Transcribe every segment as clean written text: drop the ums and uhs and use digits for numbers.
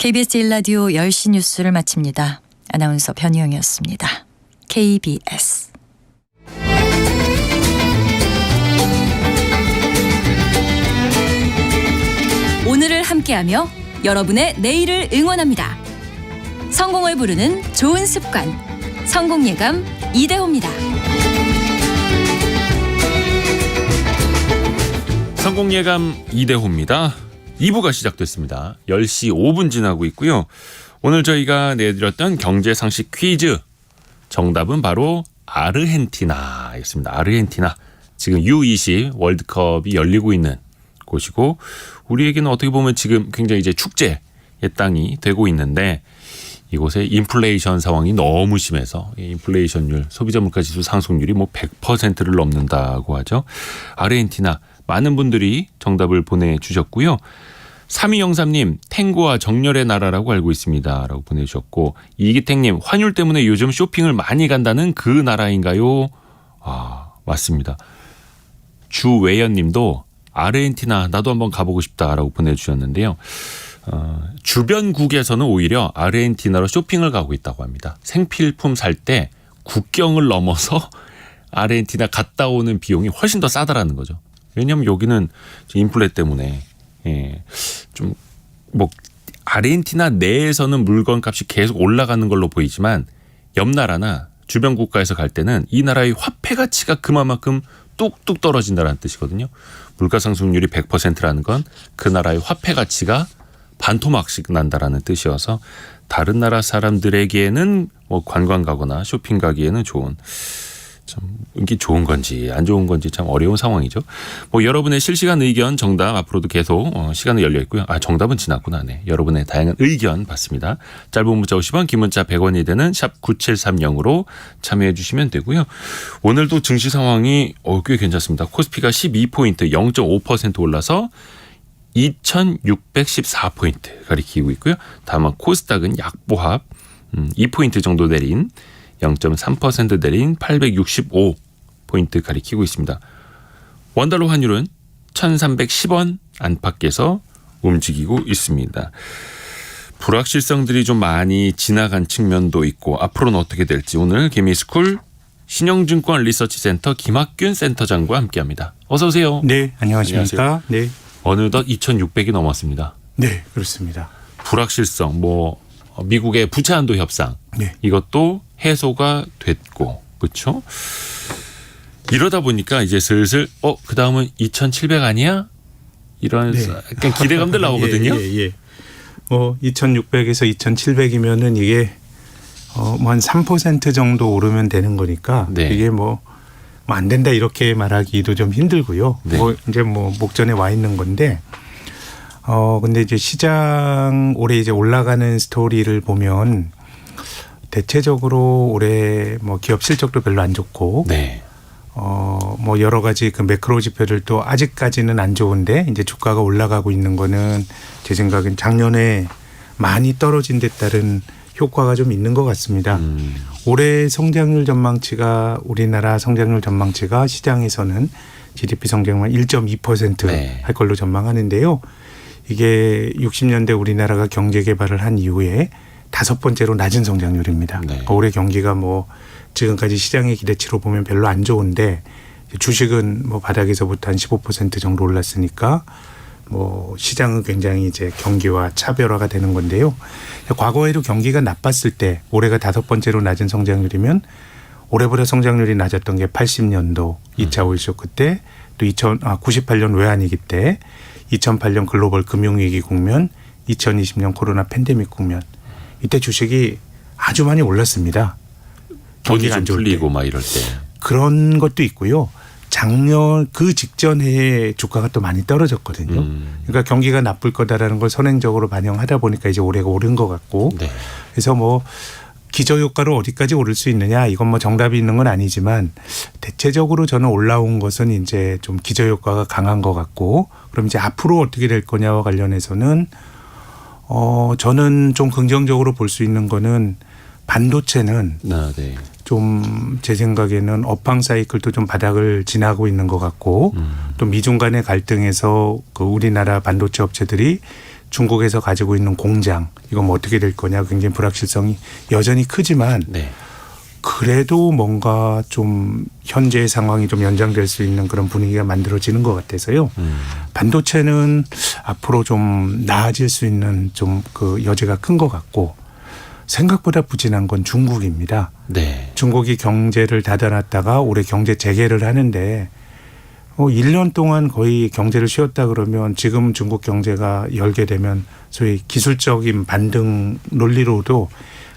KBS 1라디오 10시 뉴스를 마칩니다. 아나운서 변희영이었습니다. KBS 오늘을 함께하며 여러분의 내일을 응원합니다. 성공을 부르는 좋은 습관, 성공예감 이대호입니다. 성공예감 이대호입니다. 2부가 시작됐습니다. 10시 5분 지나고 있고요. 오늘 저희가 내드렸던 경제상식 퀴즈 정답은 바로 아르헨티나였습니다. 아르헨티나 지금 U20 월드컵이 열리고 있는 곳이고 우리에게는 어떻게 보면 지금 굉장히 이제 축제의 땅이 되고 있는데 이곳에 인플레이션 상황이 너무 심해서 인플레이션율, 소비자 물가지수 상승률이 뭐 100%를 넘는다고 하죠. 아르헨티나 많은 분들이 정답을 보내주셨고요. 3203님 탱고와 정열의 나라라고 알고 있습니다. 라고 보내주셨고 이기택님 환율 때문에 요즘 쇼핑을 많이 간다는 그 나라인가요? 맞습니다. 주외연님도 아르헨티나 나도 한번 가보고 싶다라고 보내주셨는데요. 주변국에서는 오히려 아르헨티나로 쇼핑을 가고 있다고 합니다. 생필품 살 때 국경을 넘어서 아르헨티나 갔다 오는 비용이 훨씬 더 싸다라는 거죠. 왜냐하면 여기는 인플레 때문에 좀 뭐 아르헨티나 내에서는 물건값이 계속 올라가는 걸로 보이지만 옆 나라나 주변 국가에서 갈 때는 이 나라의 화폐 가치가 그만큼 뚝뚝 떨어진다는 뜻이거든요. 물가 상승률이 100%라는 건 그 나라의 화폐 가치가 반토막씩 난다라는 뜻이어서 다른 나라 사람들에게는 뭐 관광 가거나 쇼핑 가기에는 좋은 참 이게 좋은 건지 안 좋은 건지 참 어려운 상황이죠. 뭐 여러분의 실시간 의견 정답 앞으로도 계속 시간은 열려 있고요. 정답은 지났구나. 네. 여러분의 다양한 의견 받습니다. 짧은 문자 50원, 긴 문자 100원이 되는 샵 9730으로 참여해 주시면 되고요. 오늘도 증시 상황이 꽤 괜찮습니다. 코스피가 12포인트 0.5% 올라서 2614포인트 가리키고 있고요. 다만 코스닥은 약보합 2포인트 정도 내린 0.3% 내린 865포인트 가리키고 있습니다. 원달러 환율은 1310원 안팎에서 움직이고 있습니다. 불확실성들이 좀 많이 지나간 측면도 있고 앞으로는 어떻게 될지 오늘 개미스쿨 신영증권 리서치센터 김학균 센터장과 함께합니다. 어서 오세요. 네, 안녕하십니까. 네. 어느덧 2600이 넘었습니다. 네, 그렇습니다. 불확실성 뭐 미국의 부채 한도 협상 이것도 해소가 됐고 그렇죠? 이러다 보니까 이제 슬슬 그 다음은 2700 아니야? 이런 약간 기대감들 나오거든요. 예. 2600에서 2700이면은 이게 뭐 한 3% 정도 오르면 되는 거니까 이게 뭐 안 된다 이렇게 말하기도 좀 힘들고요. 이제 목전에 와 있는 건데 근데 이제 시장 올해 이제 올라가는 스토리를 보면 대체적으로 올해 뭐 기업 실적도 별로 안 좋고 뭐 여러 가지 그 매크로 지표들도 아직까지는 안 좋은데 이제 주가가 올라가고 있는 거는 제 생각엔 작년에 많이 떨어진 데 따른 효과가 좀 있는 것 같습니다. 올해 성장률 전망치가 우리나라 성장률 전망치가 시장에서는 GDP 성장만 1.2% 할 걸로 전망하는데요. 이게 60년대 우리나라가 경제 개발을 한 이후에 5번째로 낮은 성장률입니다. 그러니까 올해 경기가 뭐 지금까지 시장의 기대치로 보면 별로 안 좋은데 주식은 뭐 바닥에서부터 한 15% 정도 올랐으니까 뭐 시장은 굉장히 이제 경기와 차별화가 되는 건데요. 과거에도 경기가 나빴을 때 올해가 5번째로 낮은 성장률이면 올해보다 성장률이 낮았던 게 80년도 2차 오일쇼크 때 또 98년 외환위기 때 2008년 글로벌 금융위기 국면 2020년 코로나 팬데믹 국면 이때 주식이 아주 많이 올랐습니다. 경기가 안 풀리고 막 이럴 때. 그런 것도 있고요. 작년 그 직전 해에 주가가 또 많이 떨어졌거든요. 그러니까 경기가 나쁠 거다라는 걸 선행적으로 반영하다 보니까 이제 올해가 오른 것 같고 그래서 뭐 기저효과로 어디까지 오를 수 있느냐 이건 뭐 정답이 있는 건 아니지만 대체적으로 저는 올라온 것은 이제 좀 기저효과가 강한 것 같고 그럼 이제 앞으로 어떻게 될 거냐와 관련해서는 저는 좀 긍정적으로 볼 수 있는 거는 반도체는 좀 제 생각에는 업황 사이클도 좀 바닥을 지나고 있는 것 같고 또 미중 간의 갈등에서 그 우리나라 반도체 업체들이 중국에서 가지고 있는 공장 이거 뭐 어떻게 될 거냐 굉장히 불확실성이 여전히 크지만 네. 그래도 뭔가 좀 현재의 상황이 좀 연장될 수 있는 그런 분위기가 만들어지는 것 같아서요. 반도체는 앞으로 좀 나아질 수 있는 좀 그 여지가 큰 것 같고 생각보다 부진한 건 중국입니다. 네. 중국이 경제를 닫아놨다가 올해 경제 재개를 하는데 1년 동안 거의 경제를 쉬었다 그러면 지금 중국 경제가 열게 되면 소위 기술적인 반등 논리로도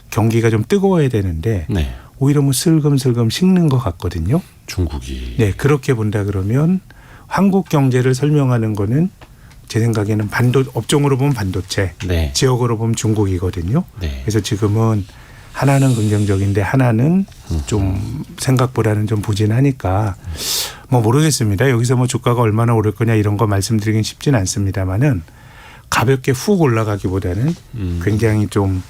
경기가 좀 뜨거워야 되는데 네. 오히려 뭐 슬금슬금 식는 것 같거든요. 중국이. 네, 그렇게 본다 그러면 한국 경제를 설명하는 거는 제 생각에는 업종으로 보면 반도체, 네. 지역으로 보면 중국이거든요. 네. 그래서 지금은 하나는 긍정적인데 하나는 좀 생각보다는 좀 부진하니까 뭐 모르겠습니다. 여기서 뭐 주가가 얼마나 오를 거냐 이런 거 말씀드리긴 쉽진 않습니다만은 가볍게 훅 올라가기보다는 굉장히 좀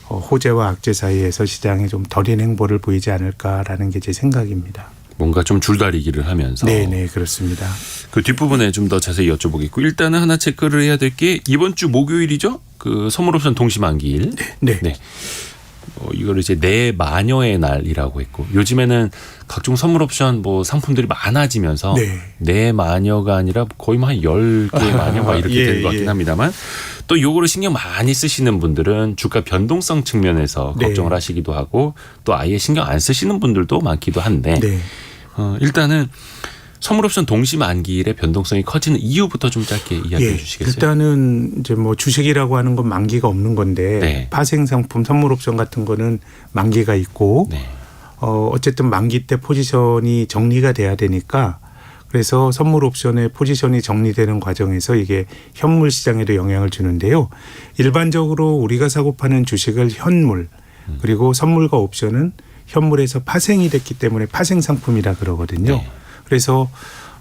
호재와 악재 사이에서 시장에 좀 덜인 행보를 보이지 않을까라는 게 제 생각입니다. 뭔가 좀 줄다리기를 하면서. 네, 그렇습니다. 그 뒷부분에 좀 더 자세히 여쭤보겠고 일단은 하나 체크를 해야 될 게 이번 주 목요일이죠. 그 선물옵션 동시만기일. 네. 이걸 이제 내 마녀의 날이라고 했고 요즘에는 각종 선물옵션 뭐 상품들이 많아지면서 내 마녀가 아니라 거의 뭐 한 10개의 마녀가 이렇게 된 것 같긴 합니다만 또 요거를 신경 많이 쓰시는 분들은 주가 변동성 측면에서 걱정을 하시기도 하고 또 아예 신경 안 쓰시는 분들도 많기도 한데 일단은 선물옵션 동시 만기일의 변동성이 커지는 이유부터 좀 짧게 이야기해 주시겠어요? 일단은 이제 뭐 주식이라고 하는 건 만기가 없는 건데 파생 상품 선물옵션 같은 거는 만기가 있고 어쨌든 만기 때 포지션이 정리가 돼야 되니까 그래서 선물옵션의 포지션이 정리되는 과정에서 이게 현물 시장에도 영향을 주는데요. 일반적으로 우리가 사고 파는 주식을 현물 그리고 선물과 옵션은 현물에서 파생이 됐기 때문에 파생 상품이라 그러거든요. 그래서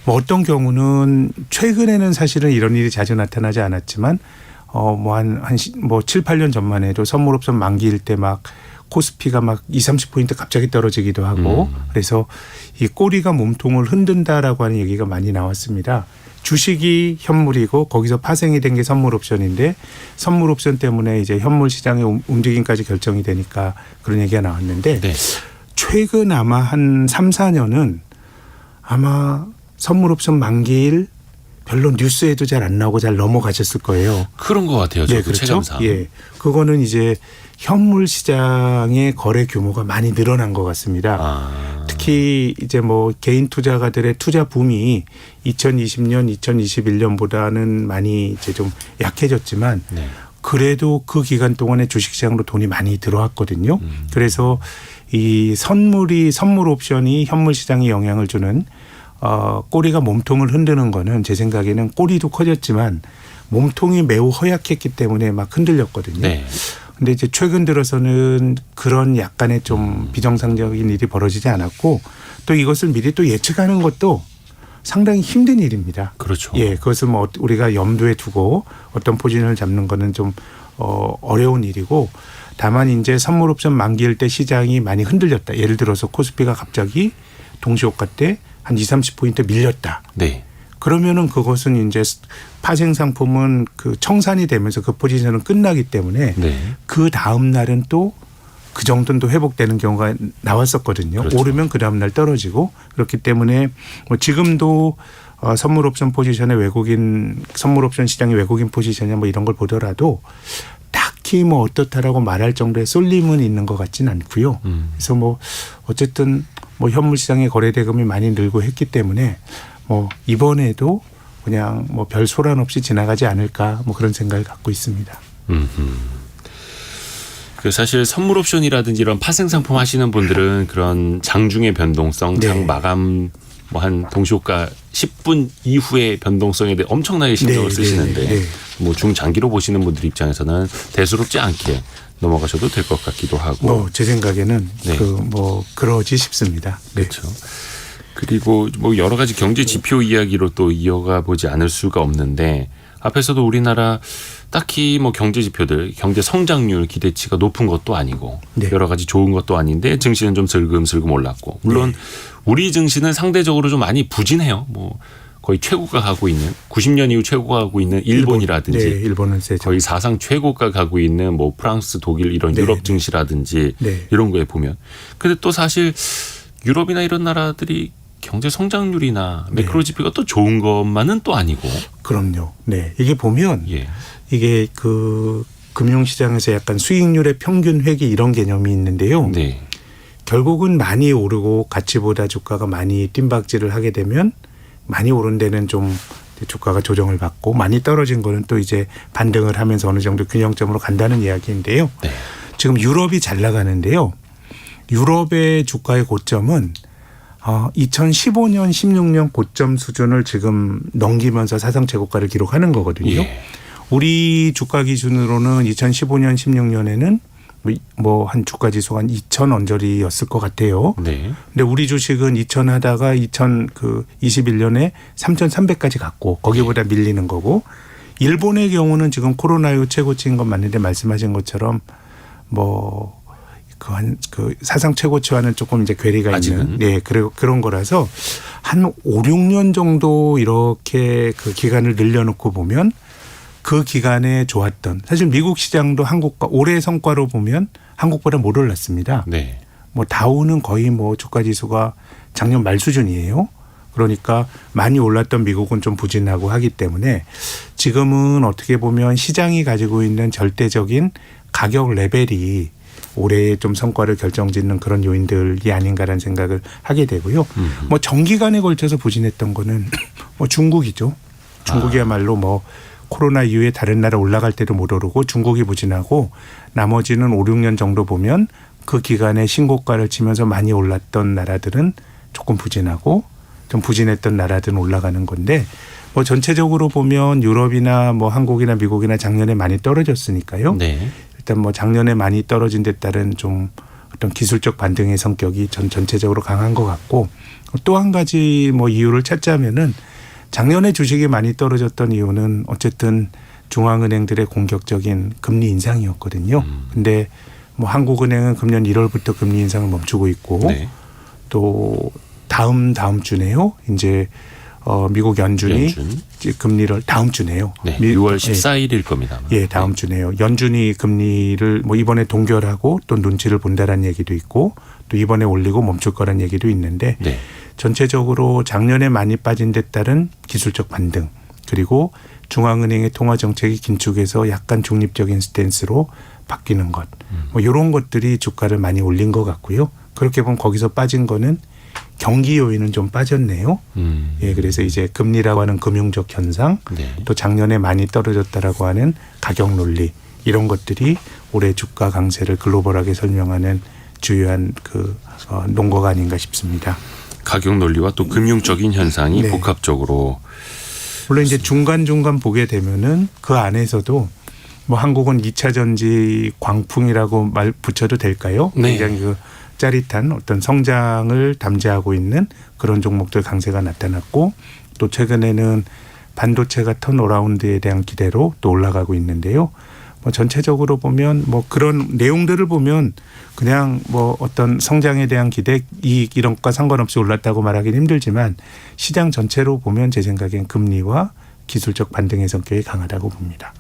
뭐 어떤 경우는 최근에는 사실은 이런 일이 자주 나타나지 않았지만 뭐 7, 8년 전만 해도 선물옵션 만기일 때 막 코스피가 막 20-30포인트 갑자기 떨어지기도 하고 그래서 이 꼬리가 몸통을 흔든다라고 하는 얘기가 많이 나왔습니다. 주식이 현물이고 거기서 파생이 된 게 선물옵션인데 선물옵션 때문에 이제 현물 시장의 움직임까지 결정이 되니까 그런 얘기가 나왔는데 최근 아마 한 3, 4년은 아마 선물옵션 만기일 별로 뉴스에도 잘 안 나오고 잘 넘어가셨을 거예요. 그런 것 같아요. 저도 그렇죠? 체감상. 그거는 이제 현물 시장의 거래 규모가 많이 늘어난 것 같습니다. 특히 이제 뭐 개인 투자가들의 투자 붐이 2020년, 2021년보다는 많이 이제 좀 약해졌지만 그래도 그 기간 동안에 주식시장으로 돈이 많이 들어왔거든요. 그래서 이 선물 옵션이 현물 시장에 영향을 주는 꼬리가 몸통을 흔드는 거는 제 생각에는 꼬리도 커졌지만 몸통이 매우 허약했기 때문에 막 흔들렸거든요. 근데 이제 최근 들어서는 그런 약간의 좀 비정상적인 일이 벌어지지 않았고 또 이것을 미리 또 예측하는 것도 상당히 힘든 일입니다. 그렇죠. 그것을 뭐 우리가 염두에 두고 어떤 포지션을 잡는 거는 좀 어려운 일이고 다만 이제 선물옵션 만기일 때 시장이 많이 흔들렸다. 예를 들어서 코스피가 갑자기 동시호가 때 한 20-30포인트 밀렸다. 그러면은 그것은 이제 파생 상품은 그 청산이 되면서 그 포지션은 끝나기 때문에 그 다음 날은 또 그 정도는 또 회복되는 경우가 나왔었거든요. 오르면 그 다음 날 떨어지고 그렇기 때문에 뭐 지금도 선물옵션 포지션의 선물옵션 시장의 외국인 포지션이나 뭐 이런 걸 보더라도 딱히 뭐 어떻다라고 말할 정도의 쏠림은 있는 것 같지는 않고요. 그래서 뭐 어쨌든 뭐 현물 시장의 거래 대금이 많이 늘고 했기 때문에 뭐 이번에도 그냥 뭐 별 소란 없이 지나가지 않을까 뭐 그런 생각을 갖고 있습니다. 그 사실 선물 옵션이라든지 이런 파생 상품 하시는 분들은 그런 장중의 변동성, 장 마감 뭐 한 동시호가 10분 이후의 변동성에 대해 엄청나게 신경을 쓰시는데 뭐 중장기로 보시는 분들 입장에서는 대수롭지 않게 넘어가셔도 될 것 같기도 하고. 뭐 제 생각에는 그러지 싶습니다. 그렇죠. 그리고 뭐 여러 가지 경제 지표 이야기로 또 이어가 보지 않을 수가 없는데 앞에서도 우리나라 딱히 뭐 경제 지표들, 경제 성장률 기대치가 높은 것도 아니고 여러 가지 좋은 것도 아닌데 증시는 좀 슬금슬금 올랐고 물론 우리 증시는 상대적으로 좀 많이 부진해요. 뭐 거의 최고가 가고 있는 90년 이후 최고가 가고 있는 일본이라든지 네, 일본은 세죠. 거의 사상 최고가 가고 있는 뭐 프랑스, 독일 이런 네, 유럽 증시라든지 네. 이런 거에 보면 근데 또 사실 유럽이나 이런 나라들이 경제 성장률이나 매크로 지표가 또 좋은 것만은 또 아니고. 그럼요. 네. 이게 보면 예. 이게 그 금융시장에서 약간 수익률의 평균 회귀 이런 개념이 있는데요. 네. 결국은 많이 오르고 가치보다 주가가 많이 뜀박질을 하게 되면 많이 오른 데는 좀 주가가 조정을 받고 많이 떨어진 거는 또 이제 반등을 하면서 어느 정도 균형점으로 간다는 이야기인데요. 네. 지금 유럽이 잘 나가는데요. 유럽의 주가의 고점은 2015년, 16년 고점 수준을 지금 넘기면서 사상 최고가를 기록하는 거거든요. 예. 우리 주가 기준으로는 2015년, 16년에는 뭐 한 주가 지수가 한 2,000 언저리였을 것 같아요. 네. 근데 우리 주식은 2,000 하다가 2021년에 3,300까지 갔고 거기보다 밀리는 거고 일본의 경우는 지금 코로나 이후 최고치인 건 맞는데 말씀하신 것처럼 뭐 그 사상 최고치와는 조금 이제 괴리가 아직은? 있는 네, 그런 거라서 한 5, 6년 정도 이렇게 그 기간을 늘려놓고 보면 그 기간에 좋았던 사실 미국 시장도 한국과 올해 성과로 보면 한국보다 못 올랐습니다. 네. 뭐 다우는 거의 뭐 주가 지수가 작년 말 수준이에요. 그러니까 많이 올랐던 미국은 좀 부진하고 하기 때문에 지금은 어떻게 보면 시장이 가지고 있는 절대적인 가격 레벨이 올해의 좀 성과를 결정짓는 그런 요인들이 아닌가라는 생각을 하게 되고요. 뭐 장기간에 걸쳐서 부진했던 거는 뭐 중국이죠. 중국이야말로 뭐 코로나 이후에 다른 나라 올라갈 때도 못 오르고 중국이 부진하고 나머지는 5, 6년 정도 보면 그 기간에 신고가를 치면서 많이 올랐던 나라들은 조금 부진하고 좀 부진했던 나라들은 올라가는 건데 뭐 전체적으로 보면 유럽이나 뭐 한국이나 미국이나 작년에 많이 떨어졌으니까요. 네. 일단 뭐 작년에 많이 떨어진 데 따른 좀 어떤 기술적 반등의 성격이 전체적으로 강한 것 같고 또 한 가지 뭐 이유를 찾자면은 작년에 주식이 많이 떨어졌던 이유는 어쨌든 중앙은행들의 공격적인 금리 인상이었거든요. 근데 뭐 한국은행은 금년 1월부터 금리 인상을 멈추고 있고 네. 또 다음 주네요. 이제 미국 연준이 금리를 다음 주네요. 네. 6월 14일일 겁니다. 예, 다음 주네요. 연준이 금리를 뭐 이번에 동결하고 또 눈치를 본다라는 얘기도 있고 또 이번에 올리고 멈출 거란 얘기도 있는데 네. 전체적으로 작년에 많이 빠진 데 따른 기술적 반등 그리고 중앙은행의 통화 정책이 긴축해서 약간 중립적인 스탠스로 바뀌는 것 뭐 이런 것들이 주가를 많이 올린 것 같고요. 그렇게 보면 거기서 빠진 거는 경기 요인은 좀 빠졌네요. 예, 그래서 이제 금리라고 하는 금융적 현상, 네. 또 작년에 많이 떨어졌다라고 하는 가격 논리 이런 것들이 올해 주가 강세를 글로벌하게 설명하는 주요한 그 논거가 아닌가 싶습니다. 가격 논리와 또 금융적인 현상이 네. 복합적으로 물론 이제 중간 보게 되면은 그 안에서도 뭐 한국은 2차 전지 광풍이라고 말 붙여도 될까요? 네. 굉장히 그 짜릿한 어떤 성장을 담재하고 있는 그런 종목들 강세가 나타났고 또 최근에는 반도체가 턴어라운드에 대한 기대로 또 올라가고 있는데요. 뭐 전체적으로 보면 뭐 그런 내용들을 보면 그냥 뭐 어떤 성장에 대한 기대 이익 이런 것과 상관없이 올랐다고 말하기는 힘들지만 시장 전체로 보면 제 생각엔 금리와 기술적 반등의 성격이 강하다고 봅니다.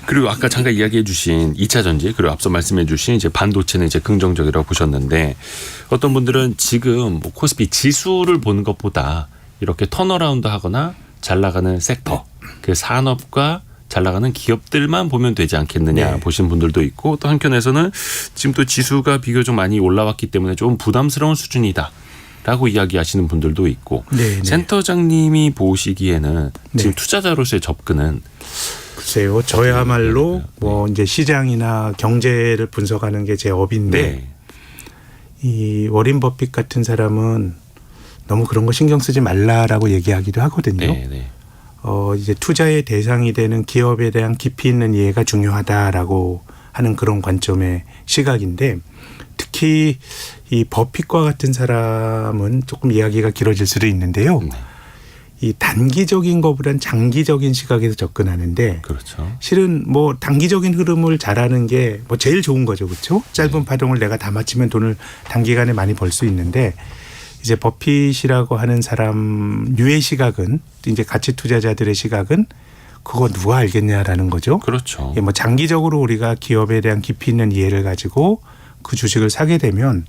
그리고 아까 잠깐 이야기해 주신 2차 전지 그리고 앞서 말씀해 주신 이제 반도체는 이제 긍정적이라고 보셨는데 어떤 분들은 지금 뭐 코스피 지수를 보는 것보다 이렇게 턴어라운드 하거나 잘 나가는 섹터 그 산업과 잘 나가는 기업들만 보면 되지 않겠느냐 네. 보신 분들도 있고 또 한편에서는 지금 또 지수가 비교적 많이 올라왔기 때문에 좀 부담스러운 수준이다. 라고 이야기하시는 분들도 있고 네, 센터장님이 보시기에는 지금 네. 투자자로서의 접근은 글쎄요. 저야말로 뭐 이제 시장이나 경제를 분석하는 게 제 업인데 네. 이 워린 버핏 같은 사람은 너무 그런 거 신경 쓰지 말라라고 얘기하기도 하거든요. 네, 네. 이제 투자의 대상이 되는 기업에 대한 깊이 있는 이해가 중요하다라고 하는 그런 관점의 시각인데 특히 이 버핏과 같은 사람은 조금 이야기가 길어질 수도 있는데요. 네. 이 단기적인 것보다는 장기적인 시각에서 접근하는데 그렇죠. 실은 뭐 단기적인 흐름을 잘하는 게 뭐 제일 좋은 거죠. 그렇죠? 짧은 파동을 내가 다 맞추면 돈을 단기간에 많이 벌 수 있는데 이제 버핏이라고 하는 사람 유의 시각은 이제 가치 투자자들의 시각은 그거 누가 알겠냐라는 거죠. 그렇죠. 뭐 장기적으로 우리가 기업에 대한 깊이 있는 이해를 가지고 그 주식을 사게 되면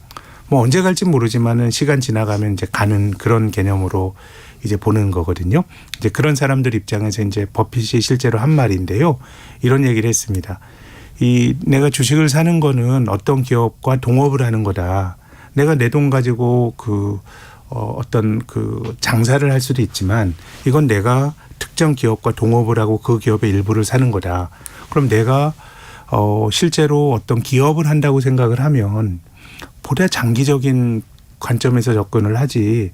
뭐 언제 갈지 모르지만은 시간 지나가면 이제 가는 그런 개념으로 이제 보는 거거든요. 이제 그런 사람들 입장에서 이제 버핏이 실제로 한 말인데요. 이런 얘기를 했습니다. 내가 주식을 사는 거는 어떤 기업과 동업을 하는 거다. 내가 내 돈 가지고 어떤 장사를 할 수도 있지만 이건 내가 특정 기업과 동업을 하고 그 기업의 일부를 사는 거다. 그럼 내가 실제로 어떤 기업을 한다고 생각을 하면 보다 장기적인 관점에서 접근을 하지.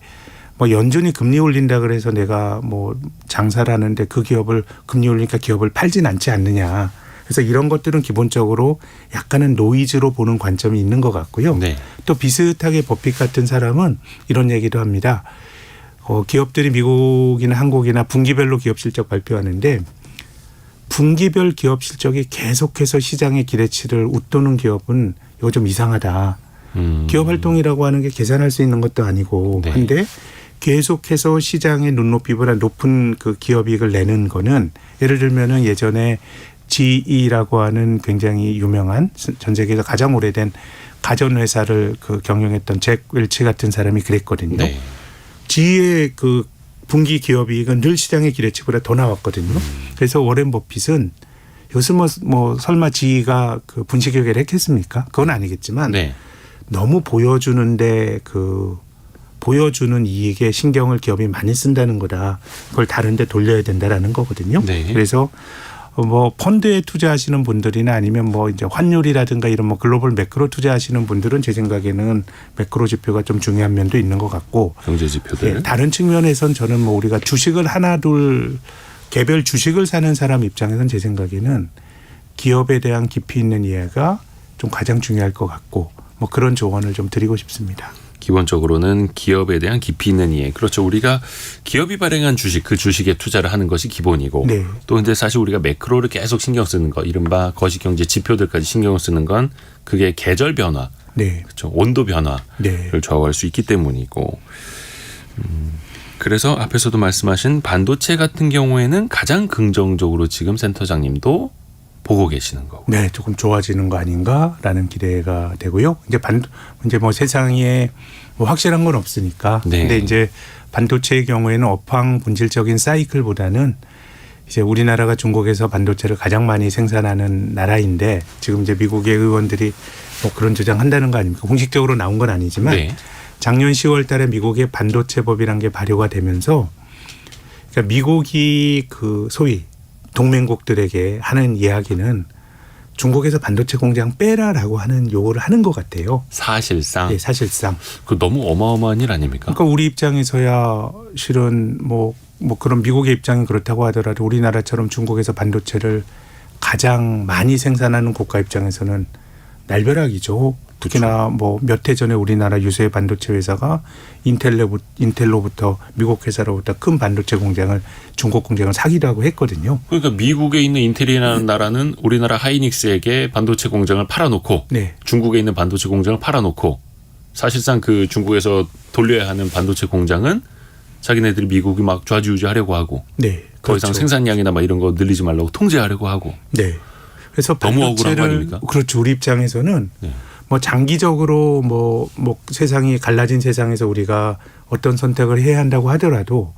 뭐 연준이 금리 올린다 그래서 내가 뭐 장사를 하는데 그 기업을 금리 올리니까 기업을 팔진 않지 않느냐. 그래서 이런 것들은 기본적으로 약간은 노이즈로 보는 관점이 있는 것 같고요. 네. 또 비슷하게 버핏 같은 사람은 이런 얘기도 합니다. 기업들이 미국이나 한국이나 분기별로 기업 실적 발표하는데 분기별 기업 실적이 계속해서 시장의 기대치를 웃도는 기업은 이거 좀 이상하다. 기업 활동이라고 하는 게 계산할 수 있는 것도 아니고 네. 한데 계속해서 시장의 눈높이보다 높은 그 기업 이익을 내는 거는 예를 들면은 예전에 GE라고 하는 굉장히 유명한 전 세계에서 가장 오래된 가전회사를 경영했던 잭 웰치 같은 사람이 그랬거든요. 네. GE의 그 분기 기업이익은 늘 시장의 기대치보다 더 나왔거든요. 그래서 워렌 버핏은 이것은 뭐 설마 GE가 그 분식회계를 했겠습니까? 그건 아니겠지만 네. 너무 보여주는데 보여주는 이익에 신경을 기업이 많이 쓴다는 거다. 그걸 다른 데 돌려야 된다라는 거거든요. 네. 그래서 뭐 펀드에 투자하시는 분들이나 아니면 뭐 이제 환율이라든가 이런 뭐 글로벌 매크로 투자하시는 분들은 제 생각에는 매크로 지표가 좀 중요한 면도 있는 것 같고 경제 지표들. 다른 측면에선 저는 뭐 우리가 주식을 하나 둘 개별 주식을 사는 사람 입장에서는 제 생각에는 기업에 대한 깊이 있는 이해가 좀 가장 중요할 것 같고 뭐 그런 조언을 좀 드리고 싶습니다. 기본적으로는 기업에 대한 깊이 있는 이해. 그렇죠. 우리가 기업이 발행한 주식, 그 주식에 투자를 하는 것이 기본이고 네. 또 근데 사실 우리가 매크로를 계속 신경 쓰는 거, 이른바 거시경제 지표들까지 신경을 쓰는 건 그게 계절 변화, 네. 그렇죠. 온도 변화를 네. 좌우할 수 있기 때문이고. 그래서 앞에서도 말씀하신 반도체 같은 경우에는 가장 긍정적으로 지금 센터장님도 보고 계시는 거고. 네, 조금 좋아지는 거 아닌가라는 기대가 되고요. 이제 뭐 세상에 뭐 확실한 건 없으니까. 네. 근데 이제 반도체의 경우에는 업황 본질적인 사이클보다는 이제 우리나라가 중국에서 반도체를 가장 많이 생산하는 나라인데 지금 이제 미국의 의원들이 뭐 그런 주장한다는 거 아닙니까? 공식적으로 나온 건 아니지만 네. 작년 10월 달에 미국의 반도체법이라는 게 발효가 되면서 그러니까 미국이 그 소위 동맹국들에게 하는 이야기는 중국에서 반도체 공장 빼라라고 하는 요구를 하는 것 같아요. 사실상. 네, 사실상. 그 너무 어마어마한 일 아닙니까? 그러니까 우리 입장에서야 실은 뭐 그런 미국의 입장이 그렇다고 하더라도 우리나라처럼 중국에서 반도체를 가장 많이 생산하는 국가 입장에서는 날벼락이죠. 특히나 뭐 몇 해 전에 우리나라 유수의 반도체 회사가 인텔로부터 미국 회사로부터 큰 반도체 공장을 중국 공장을 사기도 하고 했거든요. 그러니까 미국에 있는 인텔이라는 나라는 우리나라 하이닉스에게 반도체 공장을 팔아놓고 네. 중국에 있는 반도체 공장을 팔아놓고 사실상 그 중국에서 돌려야 하는 반도체 공장은 자기네들이 미국이 막 좌지우지하려고 하고 네. 더 이상 그렇죠. 생산량이나 막 이런 거 늘리지 말라고 통제하려고 하고. 네. 그래서 너무 억울한 거 반도체를 아닙니까? 그렇죠. 우리 입장에서는 네. 뭐 장기적으로 뭐 세상이 갈라진 세상에서 우리가 어떤 선택을 해야 한다고 하더라도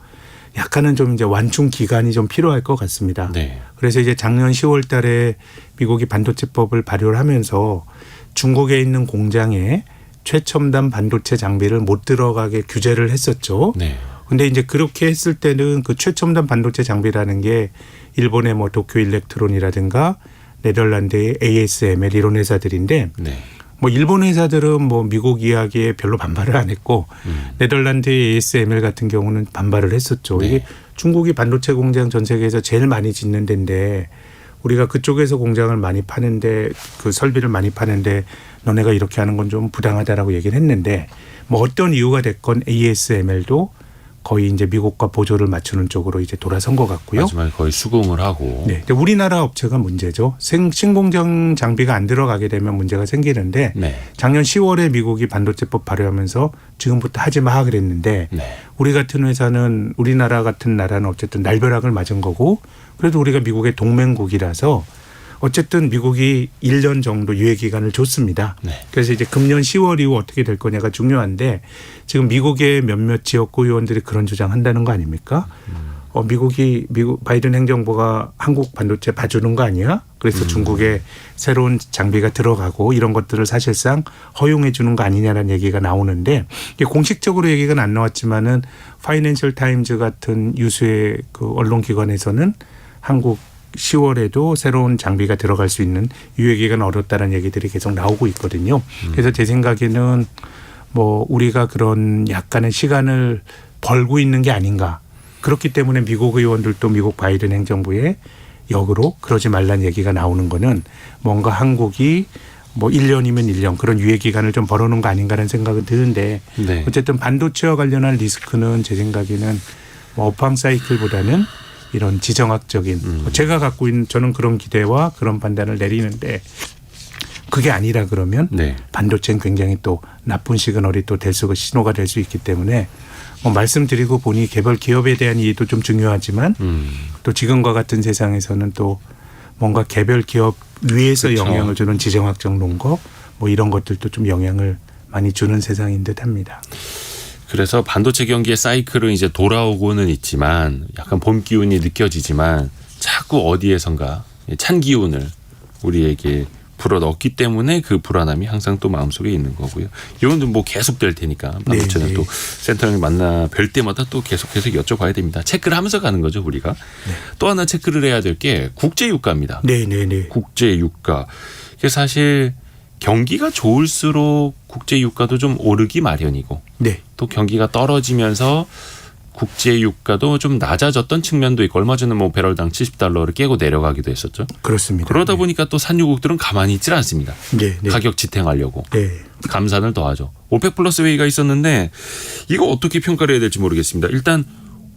약간은 좀 이제 완충 기간이 좀 필요할 것 같습니다. 네. 그래서 이제 작년 10월 달에 미국이 반도체법을 발효를 하면서 중국에 있는 공장에 최첨단 반도체 장비를 못 들어가게 규제를 했었죠. 네. 근데 이제 그렇게 했을 때는 그 최첨단 반도체 장비라는 게 일본의 뭐 도쿄 일렉트론이라든가 네덜란드의 ASML 이런 회사들인데 네. 뭐 일본 회사들은 뭐 미국 이야기에 별로 반발을 안 했고 네덜란드의 ASML 같은 경우는 반발을 했었죠. 네. 이게 중국이 반도체 공장 전 세계에서 제일 많이 짓는 데인데 우리가 그쪽에서 공장을 많이 파는데 그 설비를 많이 파는데 너네가 이렇게 하는 건 좀 부당하다라고 얘기를 했는데 뭐 어떤 이유가 됐건 ASML도 거의 이제 미국과 보조를 맞추는 쪽으로 이제 돌아선 것 같고요. 마지막에 거의 수긍을 하고. 네. 우리나라 업체가 문제죠. 신공정 장비가 안 들어가게 되면 문제가 생기는데 네. 작년 10월에 미국이 반도체법 발효하면서 지금부터 하지 마 그랬는데 네. 우리 같은 회사는 우리나라 같은 나라는 어쨌든 날벼락을 맞은 거고 그래도 우리가 미국의 동맹국이라서 어쨌든 미국이 1년 정도 유예 기간을 줬습니다. 네. 그래서 이제 금년 10월 이후 어떻게 될 거냐가 중요한데 지금 미국의 몇몇 지역구 의원들이 그런 주장한다는 거 아닙니까? 미국 바이든 행정부가 한국 반도체 봐주는 거 아니야? 그래서 중국에 새로운 장비가 들어가고 이런 것들을 사실상 허용해 주는 거 아니냐라는 얘기가 나오는데 이게 공식적으로 얘기가 안 나왔지만은 파이낸셜 타임즈 같은 유수의 그 언론기관에서는 한국 10월에도 새로운 장비가 들어갈 수 있는 유예 기간 어렵다는 얘기들이 계속 나오고 있거든요. 그래서 제 생각에는 뭐 우리가 그런 약간의 시간을 벌고 있는 게 아닌가. 그렇기 때문에 미국 의원들도 미국 바이든 행정부에 역으로 그러지 말란 얘기가 나오는 거는 뭔가 한국이 뭐 1년이면 1년 그런 유예 기간을 좀 벌어놓은 거 아닌가라는 생각은 드는데 네. 어쨌든 반도체와 관련한 리스크는 제 생각에는 뭐 업황 사이클보다는 이런 지정학적인 제가 갖고 있는 저는 그런 기대와 그런 판단을 내리는데 그게 아니라 그러면 네. 반도체는 굉장히 또 나쁜 시그널이 또 될 수가 신호가 될 수 있기 때문에 뭐 말씀드리고 보니 개별 기업에 대한 이해도 좀 중요하지만 또 지금과 같은 세상에서는 또 뭔가 개별 기업 위에서 그렇죠. 영향을 주는 지정학적 논거 뭐 이런 것들도 좀 영향을 많이 주는 세상인 듯합니다. 그래서 반도체 경기의 사이클은 이제 돌아오고는 있지만 약간 봄 기운이 느껴지지만 자꾸 어디에선가 찬 기운을 우리에게 불어넣기 때문에 그 불안함이 항상 또 마음속에 있는 거고요. 이건 뭐 계속 될 테니까 반도체는 네, 또 센터장님 만나 뵐 때마다 또 계속해서 여쭤봐야 됩니다. 체크를 하면서 가는 거죠 우리가. 네. 또 하나 체크를 해야 될 게 국제유가입니다. 네네네. 국제유가. 이게 사실 경기가 좋을수록 국제유가도 좀 오르기 마련이고 네. 또 경기가 떨어지면서 국제유가도 좀 낮아졌던 측면도 있고 얼마 전에 뭐 배럴당 $70를 깨고 내려가기도 했었죠. 그렇습니다. 그러다 보니까 또 산유국들은 가만히 있질 않습니다. 네. 네. 가격 지탱하려고 네. 감산을 더하죠. 오펙 플러스 회의가 있었는데 이거 어떻게 평가를 해야 될지 모르겠습니다. 일단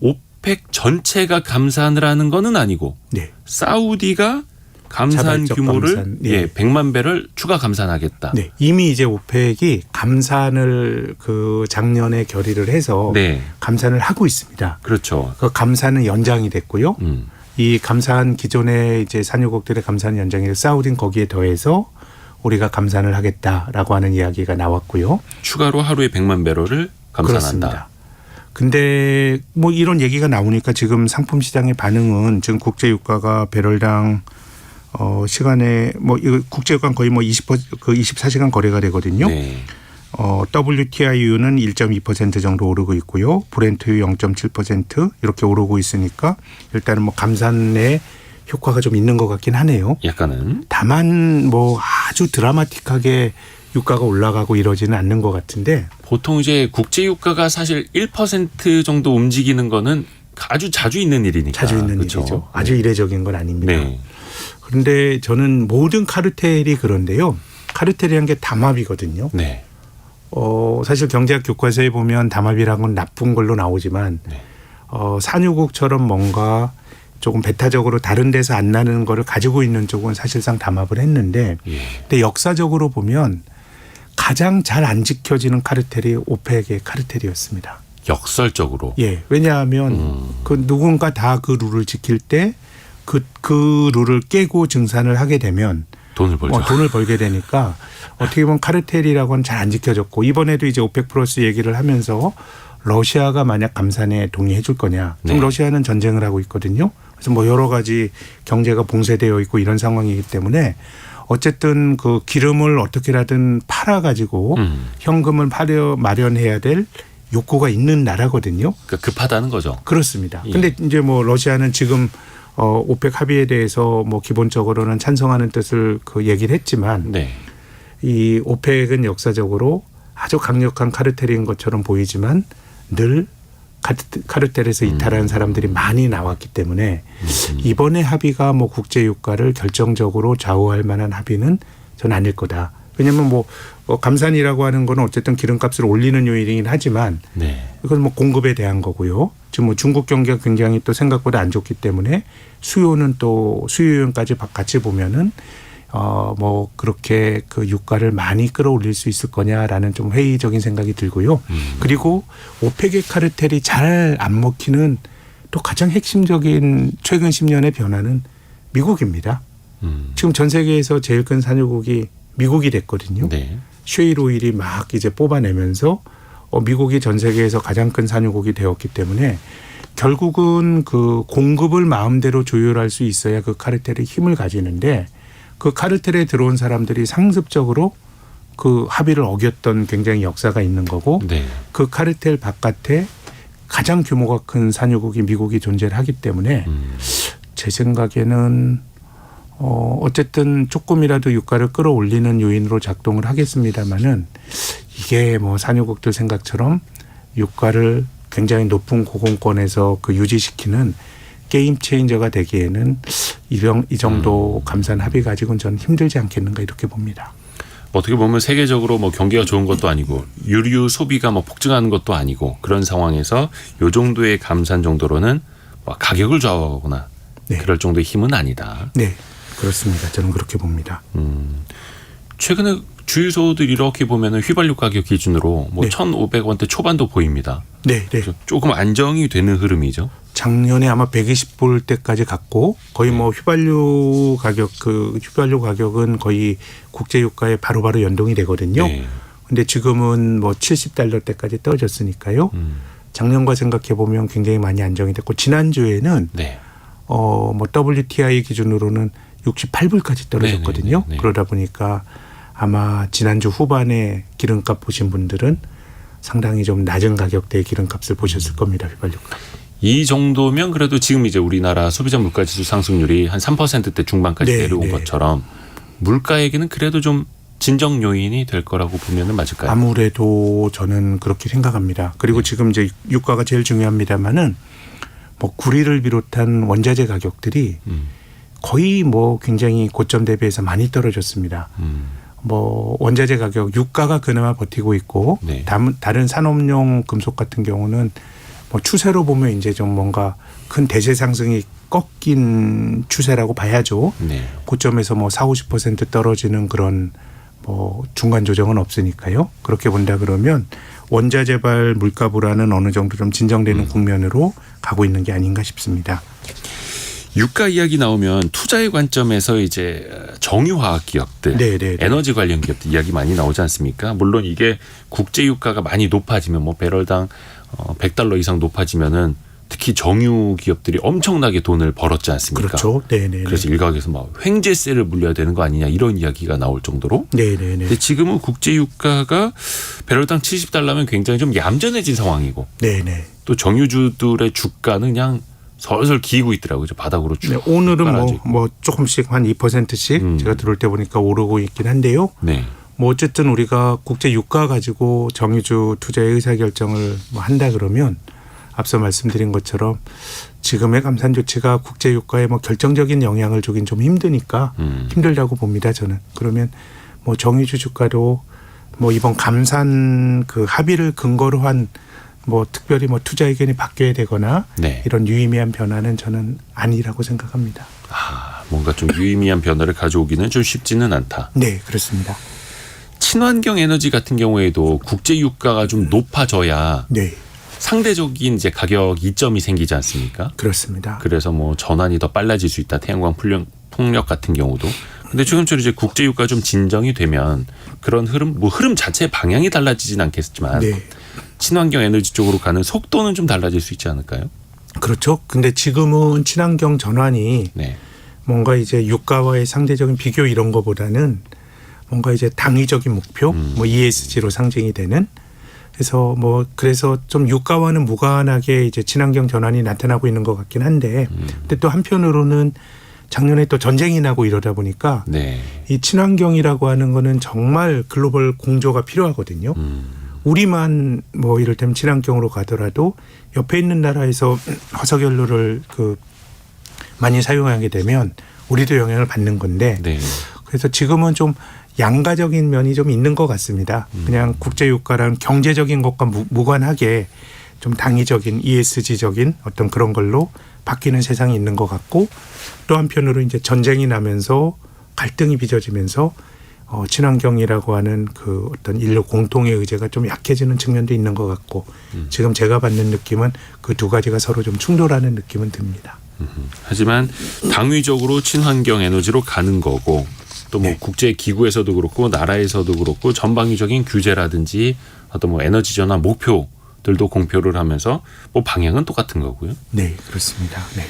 오펙 전체가 감산을 하는 거는 아니고 네. 사우디가 감산 자발적 규모를 감산. 네. 예, 100만 배럴 추가 감산하겠다. 네. 이미 이제 오펙이 감산을 그 작년에 결의를 해서 네. 감산을 하고 있습니다. 그렇죠. 그 감산은 연장이 됐고요. 음. 이 감산 기존의 이제 산유국들의 감산 연장에 사우디는 거기에 더해서 우리가 감산을 하겠다라고 하는 이야기가 나왔고요. 추가로 하루에 100만 배럴을 감산한다. 그렇습니다. 근데 뭐 이런 얘기가 나오니까 지금 상품 시장의 반응은 지금 국제 유가가 배럴당 시간에 뭐 이거 국제 유가는 거의 뭐 24시간 거래가 되거든요. 네. WTI유는 1.2% 정도 오르고 있고요. 브렌트유 0.7% 이렇게 오르고 있으니까 일단은 뭐 감산의 효과가 좀 있는 것 같긴 하네요. 약간은. 다만 뭐 아주 드라마틱하게 유가가 올라가고 이러지는 않는 것 같은데 보통 이제 국제 유가가 사실 1% 정도 움직이는 거는 아주 자주 있는 일이니까. 자주 있는 그렇죠? 일이죠. 아주 이례적인 건 아닙니다. 네. 그런데 저는 모든 카르텔이 그런데요. 카르텔이란 게 담합이거든요. 네. 사실 경제학 교과서에 보면 담합이라는 건 나쁜 걸로 나오지만 네. 산유국처럼 뭔가 조금 배타적으로 다른 데서 안 나는 거를 가지고 있는 쪽은 사실상 담합을 했는데 예. 근데 역사적으로 보면 가장 잘 안 지켜지는 카르텔이 오펙의 카르텔이었습니다. 역설적으로. 예. 왜냐하면 그 누군가 다 그 룰을 지킬 때 그 룰을 깨고 증산을 하게 되면 돈을 벌죠. 돈을 벌게 되니까 어떻게 보면 카르텔이라고는 잘 안 지켜졌고 이번에도 이제 오펙 플러스 얘기를 하면서 러시아가 만약 감산에 동의해 줄 거냐. 지금 네. 러시아는 전쟁을 하고 있거든요. 그래서 뭐 여러 가지 경제가 봉쇄되어 있고 이런 상황이기 때문에 어쨌든 그 기름을 어떻게라든 팔아가지고 현금을 마련해야 될 욕구가 있는 나라거든요. 그러니까 급하다는 거죠. 그렇습니다. 예. 근데 이제 뭐 러시아는 지금 오펙 합의에 대해서 뭐 기본적으로는 찬성하는 뜻을 그 얘기를 했지만 네. 이 오펙은 역사적으로 아주 강력한 카르텔인 것처럼 보이지만 늘 카르텔에서 이탈한 사람들이 많이 나왔기 때문에 이번에 합의가 뭐 국제 유가를 결정적으로 좌우할 만한 합의는 전 아닐 거다. 왜냐하면 뭐 감산이라고 하는 거는 어쨌든 기름값을 올리는 요인이긴 하지만 네. 이건 뭐 공급에 대한 거고요. 지금 뭐 중국 경기가 굉장히 또 생각보다 안 좋기 때문에 수요는 또 수요 요인까지 같이 보면은 뭐 그렇게 그 유가를 많이 끌어올릴 수 있을 거냐라는 좀 회의적인 생각이 들고요. 그리고 오펙의 카르텔이 잘 안 먹히는 또 가장 핵심적인 최근 10년의 변화는 미국입니다. 지금 전 세계에서 제일 큰 산유국이 미국이 됐거든요. 네. 쉐일 오일이 막 이제 뽑아내면서 미국이 전 세계에서 가장 큰 산유국이 되었기 때문에 결국은 그 공급을 마음대로 조율할 수 있어야 그 카르텔이 힘을 가지는데 그 카르텔에 들어온 사람들이 상습적으로 그 합의를 어겼던 굉장히 역사가 있는 거고 네. 그 카르텔 바깥에 가장 규모가 큰 산유국이 미국이 존재를 하기 때문에 제 생각에는 어쨌든 조금이라도 유가를 끌어올리는 요인으로 작동을 하겠습니다마는 이게 뭐 산유국들 생각처럼 유가를 굉장히 높은 고공권에서 그 유지시키는 게임 체인저가 되기에는 이 정도 감산 합의 가지고는 저는 힘들지 않겠는가 이렇게 봅니다. 어떻게 보면 세계적으로 뭐 경기가 좋은 것도 아니고 유류 소비가 뭐 폭증하는 것도 아니고 그런 상황에서 요 정도의 감산 정도로는 뭐 가격을 좌우하거나 네. 그럴 정도의 힘은 아니다. 네, 그렇습니다. 저는 그렇게 봅니다. 최근에 주유소들 이렇게 보면은 휘발유 가격 기준으로 뭐 네. 1,500원대 초반도 보입니다. 네, 네. 조금 안정이 되는 흐름이죠. 작년에 아마 120불 때까지 갔고 거의 뭐 휘발유 가격은 거의 국제 유가에 바로바로 연동이 되거든요. 네. 근데 지금은 뭐 70달러 때까지 떨어졌으니까요. 작년과 생각해 보면 굉장히 많이 안정이 됐고 지난주에는 네. 뭐 WTI 기준으로는 68불까지 떨어졌거든요. 네. 그러다 보니까 아마 지난주 후반에 기름값 보신 분들은 상당히 좀 낮은 가격대의 기름값을 보셨을 겁니다. 휘발유가. 이 정도면 그래도 지금 이제 우리나라 소비자 물가지수 상승률이 한 3%대 중반까지 네, 내려온 네. 것처럼 물가에게는 그래도 좀 진정 요인이 될 거라고 보면은 맞을까요? 아무래도 저는 그렇게 생각합니다. 그리고 지금 이제 유가가 제일 중요합니다만은 뭐 구리를 비롯한 원자재 가격들이 거의 뭐 굉장히 고점 대비해서 많이 떨어졌습니다. 뭐 원자재 가격 유가가 그나마 버티고 있고 네. 다른 산업용 금속 같은 경우는 뭐 추세로 보면 이제 좀 뭔가 큰 대세 상승이 꺾인 추세라고 봐야죠. 네. 고점에서 뭐 40-50% 떨어지는 그런 뭐 중간 조정은 없으니까요. 그렇게 본다 그러면 원자재발 물가 불안은 어느 정도 좀 진정되는 국면으로 가고 있는 게 아닌가 싶습니다. 유가 이야기 나오면 투자의 관점에서 이제 정유화학 기업들, 네. 에너지 관련 기업들 이야기 많이 나오지 않습니까? 물론 이게 국제 유가가 많이 높아지면 뭐 배럴당 100달러 이상 높아지면은 특히 정유 기업들이 엄청나게 돈을 벌었지 않습니까? 그렇죠. 네네. 그래서 일각에서 막 횡재세를 물려야 되는 거 아니냐 이런 이야기가 나올 정도로. 네네네. 근데 지금은 국제 유가가 배럴당 70달러면 굉장히 좀 얌전해진 상황이고. 네네. 또 정유주들의 주가는 그냥 설설 기고 있더라고요. 바닥으로 쭉. 네, 오늘은 깔아져 있고. 뭐 조금씩 한 2%씩 제가 들어올 때 보니까 오르고 있긴 한데요. 네. 뭐 어쨌든 우리가 국제 유가 가지고 정유주 투자의 의사결정을 뭐 한다 그러면 앞서 말씀드린 것처럼 지금의 감산 조치가 국제 유가에 뭐 결정적인 영향을 주긴 좀 힘드니까 힘들다고 봅니다. 저는. 그러면 뭐 정유주 주가도 뭐 이번 감산 그 합의를 근거로 한 뭐 특별히 뭐 투자 의견이 바뀌어야 되거나 네. 이런 유의미한 변화는 저는 아니라고 생각합니다. 뭔가 좀 유의미한 변화를 가져오기는 좀 쉽지는 않다. 네, 그렇습니다. 친환경 에너지 같은 경우에도 국제 유가가 좀 높아져야 네, 상대적인 이제 가격 이점이 생기지 않습니까? 그렇습니다. 그래서 뭐 전환이 더 빨라질 수 있다. 태양광 풍력 같은 경우도. 근데 지금처럼 이제 국제 유가 좀 진정이 되면 그런 흐름 자체의 방향이 달라지진 않겠지만 네. 친환경 에너지 쪽으로 가는 속도는 좀 달라질 수 있지 않을까요? 그렇죠. 근데 지금은 친환경 전환이 네. 뭔가 이제 유가와의 상대적인 비교 이런 거보다는 뭔가 이제 당위적인 목표, 뭐 ESG로 상징이 되는 그래서 좀 유가와는 무관하게 이제 친환경 전환이 나타나고 있는 것 같긴 한데, 근데 또 한편으로는 작년에 또 전쟁이 나고 이러다 보니까 네. 이 친환경이라고 하는 거는 정말 글로벌 공조가 필요하거든요. 우리만 뭐 이를테면 친환경으로 가더라도 옆에 있는 나라에서 화석연료를 많이 사용하게 되면 우리도 영향을 받는 건데 네. 그래서 지금은 좀 양가적인 면이 좀 있는 것 같습니다. 그냥 국제유가랑 경제적인 것과 무관하게 좀 당위적인 ESG적인 어떤 그런 걸로 바뀌는 세상이 있는 것 같고, 또 한편으로 이제 전쟁이 나면서 갈등이 빚어지면서 친환경이라고 하는 그 어떤 인류 공통의 의제가 좀 약해지는 측면도 있는 것 같고, 지금 제가 받는 느낌은 그 두 가지가 서로 좀 충돌하는 느낌은 듭니다. 하지만 당위적으로 친환경 에너지로 가는 거고, 또 뭐 네. 국제 기구에서도 그렇고 나라에서도 그렇고 전방위적인 규제라든지 어떤 뭐 에너지 전환 목표들도 공표를 하면서 뭐 방향은 똑같은 거고요. 네, 그렇습니다. 네.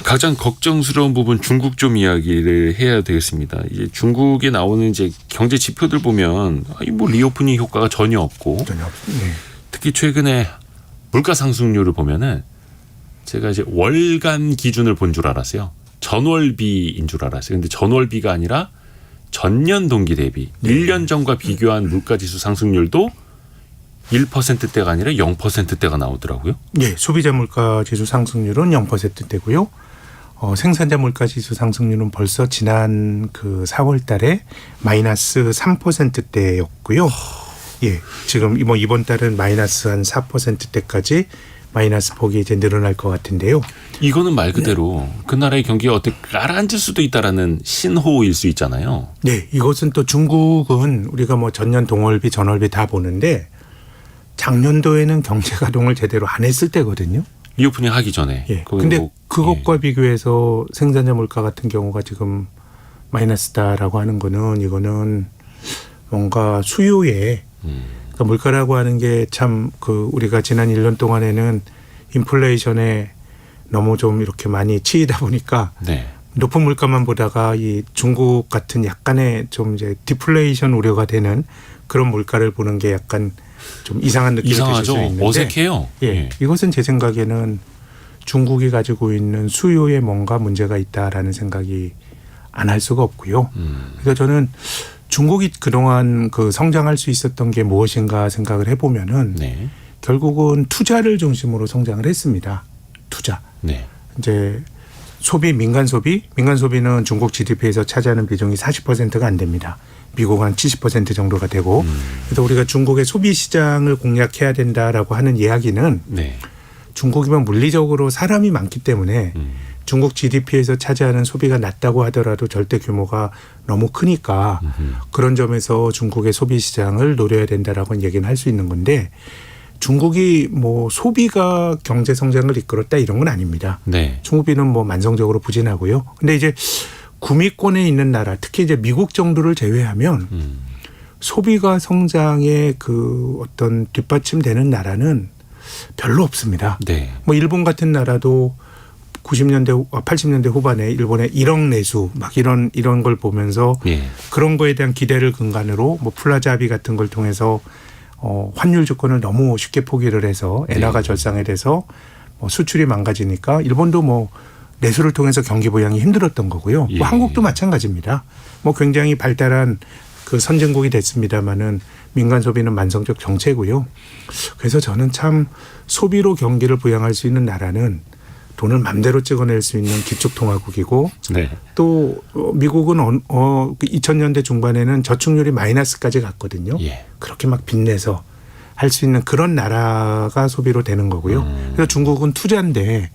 가장 걱정스러운 부분 중국 좀 이야기를 해야 되겠습니다. 이제 중국에 나오는 이제 경제 지표들 보면 뭐 리오프닝 효과가 전혀 없고, 전혀 없습니다. 네. 특히 최근에 물가 상승률을 보면은 제가 이제 월간 기준을 본 줄 알았어요. 전월비인 줄 알았어요. 근데 전월비가 아니라 전년 동기 대비 1년 전과 비교한 물가지수 상승률도 1%대가 아니라 0%대가 나오더라고요. 예, 소비자 물가 지수 상승률은 0%대고요. 생산자 물가 지수 상승률은 벌써 지난 그 4월 달에 마이너스 3%대였고요. 예, 지금 뭐 이번 달은 마이너스 한 4%대까지 마이너스 폭이 이제 늘어날 것 같은데요. 이거는 말 그대로 그 나라의 경기가 어떻게 가라앉을 수도 있다라는 신호일 수 있잖아요. 네, 이것은 또 중국은 우리가 뭐 전년 동월비, 전월비 다 보는데 작년도에는 경제 가동을 제대로 안 했을 때거든요. 리오프닝 하기 전에. 예. 근데 그것과 비교해서 생산자 물가 같은 경우가 지금 마이너스다라고 하는 거는 이거는 뭔가 수요에 그러니까 물가라고 하는 게 참 그 우리가 지난 1년 동안에는 인플레이션에 너무 좀 이렇게 많이 치이다 보니까 네. 높은 물가만 보다가 이 중국 같은 약간의 좀 이제 디플레이션 우려가 되는 그런 물가를 보는 게 약간 좀 이상한 느낌이 드실 수 있는데 어색해요. 예, 예. 이것은 제 생각에는 중국이 가지고 있는 수요에 뭔가 문제가 있다라는 생각이 안 할 수가 없고요. 그래서 저는 중국이 그동안 그 성장할 수 있었던 게 무엇인가 생각을 해보면은 네. 결국은 투자를 중심으로 성장을 했습니다. 투자. 네. 이제 소비, 민간 소비는 중국 GDP에서 차지하는 비중이 40%가 안 됩니다. 미국은 한 70% 정도가 되고, 그래서 우리가 중국의 소비 시장을 공략해야 된다라고 하는 이야기는 네. 중국이면 물리적으로 사람이 많기 때문에 중국 GDP에서 차지하는 소비가 낮다고 하더라도 절대 규모가 너무 크니까 그런 점에서 중국의 소비 시장을 노려야 된다라고 얘기는 할 수 있는 건데, 중국이 뭐 소비가 경제 성장을 이끌었다 이런 건 아닙니다. 네. 중국비는 뭐 만성적으로 부진하고요. 근데 이제 구미권에 있는 나라, 특히 이제 미국 정도를 제외하면 소비가 성장에 그 어떤 뒷받침되는 나라는 별로 없습니다. 네. 뭐 일본 같은 나라도 90년대, 80년대 후반에 일본의 1억 내수 막 이런 걸 보면서 예. 그런 거에 대한 기대를 근간으로 뭐 플라자 합의 같은 걸 통해서 환율 조건을 너무 쉽게 포기를 해서 엔화가 절상이 돼서 뭐 수출이 망가지니까 일본도 뭐 내수를 통해서 경기 부양이 힘들었던 거고요. 예. 뭐 한국도 마찬가지입니다. 뭐 굉장히 발달한 그 선진국이 됐습니다마는 민간 소비는 만성적 정체고요. 그래서 저는 참 소비로 경기를 부양할 수 있는 나라는 돈을 맘대로 찍어낼 수 있는 기축통화국이고 네. 또 미국은 2000년대 중반에는 저축률이 마이너스까지 갔거든요. 예. 그렇게 막 빚내서 할 수 있는 그런 나라가 소비로 되는 거고요. 그래서 중국은 투자인데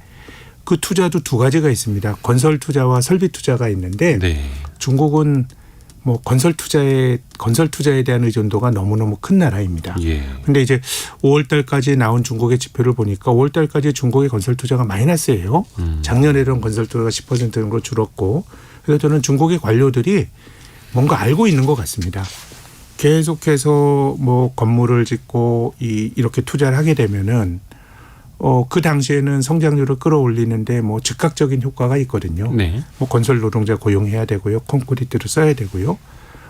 그 투자도 두 가지가 있습니다. 건설 투자와 설비 투자가 있는데 네. 중국은 뭐 건설 투자에 대한 의존도가 너무너무 큰 나라입니다. 예. 근데 이제 5월 달까지 나온 중국의 지표를 보니까 5월 달까지 중국의 건설 투자가 마이너스예요. 작년에는 건설 투자가 10% 정도 줄었고, 그래서 저는 중국의 관료들이 뭔가 알고 있는 것 같습니다. 계속해서 뭐 건물을 짓고 이렇게 투자를 하게 되면은 그 당시에는 성장률을 끌어올리는데 뭐 즉각적인 효과가 있거든요. 네. 뭐 건설 노동자 고용해야 되고요. 콘크리트를 써야 되고요.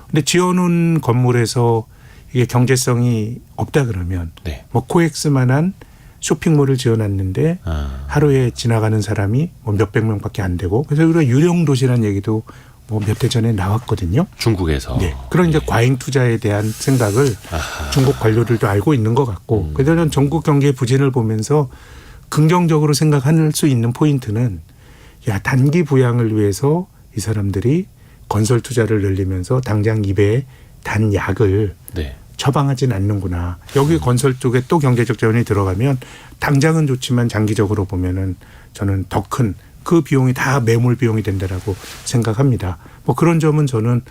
근데 지어놓은 건물에서 이게 경제성이 없다 그러면 네. 뭐 코엑스만한 쇼핑몰을 지어놨는데 하루에 지나가는 사람이 뭐 몇백 명밖에 안 되고, 그래서 우리가 유령 도시라는 얘기도 뭐 몇 해 전에 나왔거든요. 중국에서. 네. 그런 이제 과잉 투자에 대한 생각을 중국 관료들도 알고 있는 것 같고, 그래서 저는 전국 경기의 부진을 보면서 긍정적으로 생각할 수 있는 포인트는, 야, 단기 부양을 위해서 이 사람들이 건설 투자를 늘리면서 당장 입에 단 약을 네. 처방하진 않는구나. 여기 건설 쪽에 또 경제적 자원이 들어가면 당장은 좋지만 장기적으로 보면은 저는 더 큰 그 비용이 다 매몰 비용이 된다라고 생각합니다. 뭐 그런 점은 저는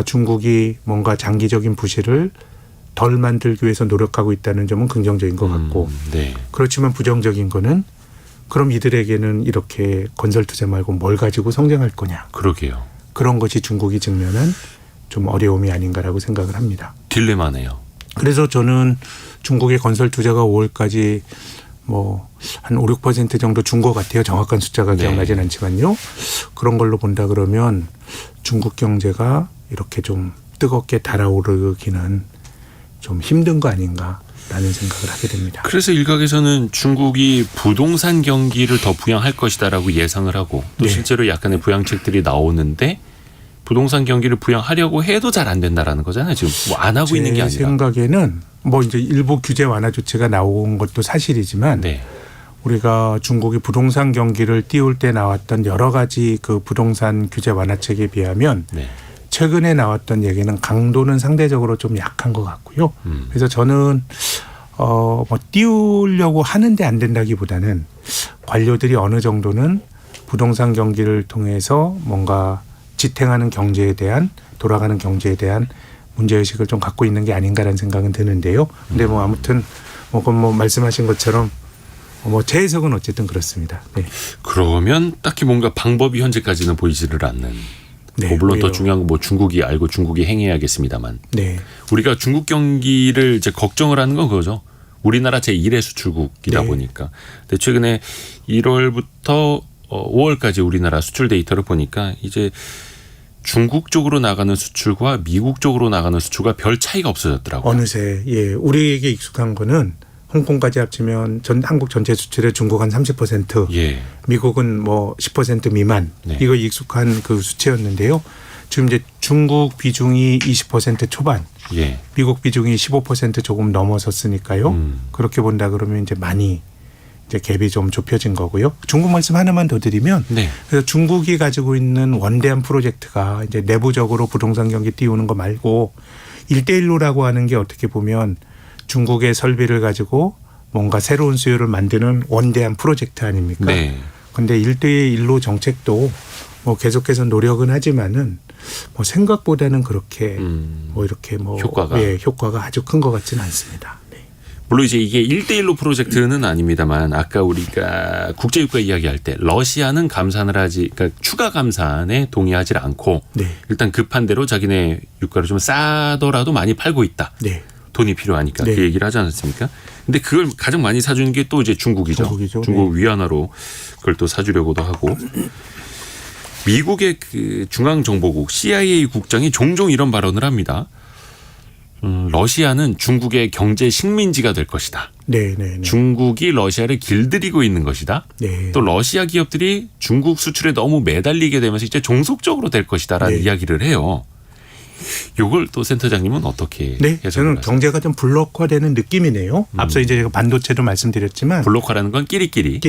중국이 뭔가 장기적인 부실을 덜 만들기 위해서 노력하고 있다는 점은 긍정적인 것 같고 네. 그렇지만 부정적인 거는 그럼 이들에게는 이렇게 건설 투자 말고 뭘 가지고 성장할 거냐. 그러게요. 그런 것이 중국이 직면한 좀 어려움이 아닌가라고 생각을 합니다. 딜레마네요. 그래서 저는 중국의 건설 투자가 5월까지 뭐 한 5, 6% 정도 준 것 같아요. 정확한 숫자가 기억나진 않지만요. 그런 걸로 본다 그러면 중국 경제가 이렇게 좀 뜨겁게 달아오르기는 좀 힘든 거 아닌가라는 생각을 하게 됩니다. 그래서 일각에서는 중국이 부동산 경기를 더 부양할 것이다라고 예상을 하고 또 네. 실제로 약간의 부양책들이 나오는데 부동산 경기를 부양하려고 해도 잘 안 된다라는 거잖아요. 지금 뭐 안 하고 있는 게 아니라. 제 생각에는 뭐 이제 일부 규제 완화 조치가 나온 것도 사실이지만 네. 우리가 중국이 부동산 경기를 띄울 때 나왔던 여러 가지 그 부동산 규제 완화책에 비하면 네. 최근에 나왔던 얘기는 강도는 상대적으로 좀 약한 것 같고요. 그래서 저는 뭐 띄우려고 하는데 안 된다기보다는 관료들이 어느 정도는 부동산 경기를 통해서 뭔가 지탱하는 경제에 대한 돌아가는 경제에 대한 문제의식을 좀 갖고 있는 게 아닌가라는 생각은 드는데요. 근데 뭐 아무튼 뭐 말씀하신 것처럼 뭐 제 해석은 어쨌든 그렇습니다. 네. 그러면 딱히 뭔가 방법이 현재까지는 보이지를 않는. 네, 뭐 물론 더 오히려. 중요한 건 뭐 중국이 알고 중국이 행해야겠습니다만. 네. 우리가 중국 경기를 이제 걱정을 하는 건 그거죠. 우리나라 제1의 수출국이다 네. 보니까. 근데 최근에 1월부터 5월까지 우리나라 수출 데이터를 보니까 이제 중국 쪽으로 나가는 수출과 미국 쪽으로 나가는 수출과 별 차이가 없어졌더라고요. 어느새 예 우리에게 익숙한 거는 홍콩까지 합치면 한국 전체 수출의 중국 한 30%, 예. 미국은 뭐 10% 미만 네. 이거 익숙한 그 수치였는데요. 지금 이제 중국 비중이 20% 초반, 예. 미국 비중이 15% 조금 넘어섰으니까요. 그렇게 본다 그러면 이제 많이 이제 갭이 좀 좁혀진 거고요. 중국 말씀 하나만 더 드리면 네. 그래서 중국이 가지고 있는 원대한 프로젝트가 이제 내부적으로 부동산 경기 띄우는 거 말고 1대1로라고 하는 게 어떻게 보면 중국의 설비를 가지고 뭔가 새로운 수요를 만드는 원대한 프로젝트 아닙니까? 네. 그런데 1대1로 정책도 뭐 계속해서 노력은 하지만은 뭐 생각보다는 그렇게 뭐 이렇게 뭐 효과가 아주 큰 것 같지는 않습니다. 네. 물론 이제 이게 1대1로 프로젝트는 아닙니다만 아까 우리가 국제유가 이야기할 때 러시아는 감산을 그러니까 추가 감산에 동의하지 않고 네. 일단 급한 대로 자기네 유가를 좀 싸더라도 많이 팔고 있다. 네. 돈이 필요하니까 네. 그 얘기를 하지 않았습니까? 근데 그걸 가장 많이 사주는 게 또 이제 중국이죠. 중국 네. 위안화로 그걸 또 사주려고도 하고. 미국의 그 중앙정보국 CIA 국장이 종종 이런 발언을 합니다. 러시아는 중국의 경제 식민지가 될 것이다. 네, 네, 네. 중국이 러시아를 길들이고 있는 것이다. 네. 또 러시아 기업들이 중국 수출에 너무 매달리게 되면서 이제 종속적으로 될 것이다라는 네. 이야기를 해요. 이걸 또 센터장님은 어떻게 네, 해석을 저는 하세요? 경제가 좀 블록화되는 느낌이네요. 앞서 이제 제가 반도체도 말씀드렸지만 블록화라는 건 끼리끼리.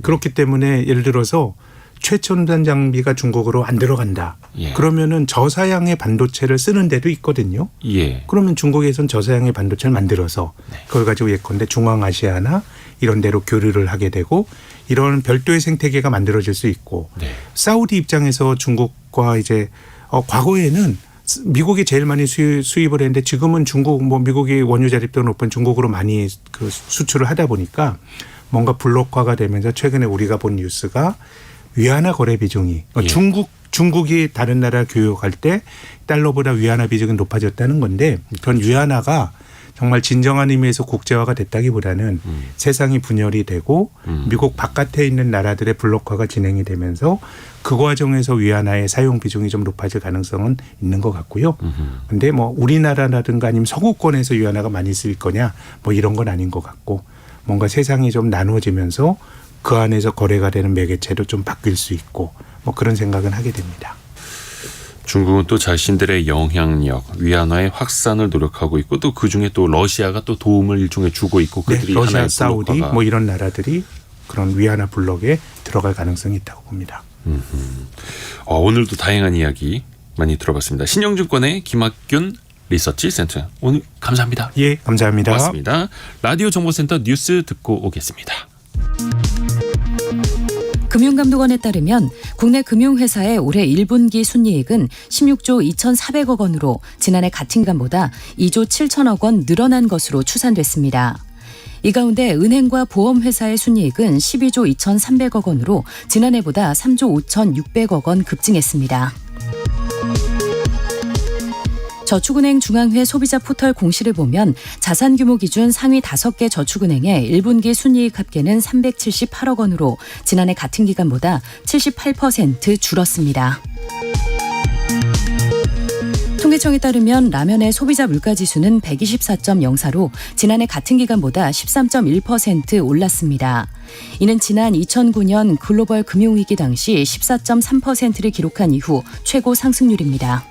그렇기 때문에 예를 들어서 최첨단 장비가 중국으로 안 들어간다. 예. 그러면은 저사양의 반도체를 쓰는 데도 있거든요. 예. 그러면 중국에선 저사양의 반도체를 만들어서 그걸 가지고 예컨대 중앙아시아나 이런 데로 교류를 하게 되고 이런 별도의 생태계가 만들어질 수 있고 네. 사우디 입장에서 중국과 이제 과거에는 미국이 제일 많이 수입을 했는데 지금은 중국 뭐 미국이 원유 자립도 높은 중국으로 많이 그 수출을 하다 보니까 뭔가 블록화가 되면서 최근에 우리가 본 뉴스가 위안화 거래 비중이 예. 중국이 다른 나라 교역할 때 달러보다 위안화 비중이 높아졌다는 건데 그런 위안화가 정말 진정한 의미에서 국제화가 됐다기보다는 세상이 분열이 되고 미국 바깥에 있는 나라들의 블록화가 진행이 되면서 그 과정에서 위안화의 사용 비중이 좀 높아질 가능성은 있는 것 같고요. 그런데 뭐 우리나라라든가 아니면 서구권에서 위안화가 많이 쓰일 거냐 뭐 이런 건 아닌 것 같고 뭔가 세상이 좀 나눠지면서 그 안에서 거래가 되는 매개체도 좀 바뀔 수 있고 뭐 그런 생각은 하게 됩니다. 중국은 또 자신들의 영향력, 위안화의 확산을 노력하고 있고 또 그중에 또 러시아가 또 도움을 일종의 주고 있고 그들이 네, 러시아, 하나의 사우디 블록화가. 뭐 이런 나라들이 그런 위안화 블록에 들어갈 가능성이 있다고 봅니다. 오늘도 다양한 이야기 많이 들어봤습니다. 신영증권의 김학균 리서치 센터 오늘 감사합니다. 예, 감사합니다. 고맙습니다. 라디오 정보센터 뉴스 듣고 오겠습니다. 금융감독원에 따르면 국내 금융회사의 올해 1분기 순이익은 16조 2,400억 원으로 지난해 같은 기간보다 2조 7천억 원 늘어난 것으로 추산됐습니다. 이 가운데 은행과 보험회사의 순이익은 12조 2,300억 원으로 지난해보다 3조 5,600억 원 급증했습니다. 저축은행 중앙회 소비자 포털 공시를 보면 자산 규모 기준 상위 5개 저축은행의 1분기 순이익 합계는 378억 원으로 지난해 같은 기간보다 78% 줄었습니다. 통계청에 따르면 라면의 소비자 물가지수는 124.04로 지난해 같은 기간보다 13.1% 올랐습니다. 이는 지난 2009년 글로벌 금융위기 당시 14.3%를 기록한 이후 최고 상승률입니다.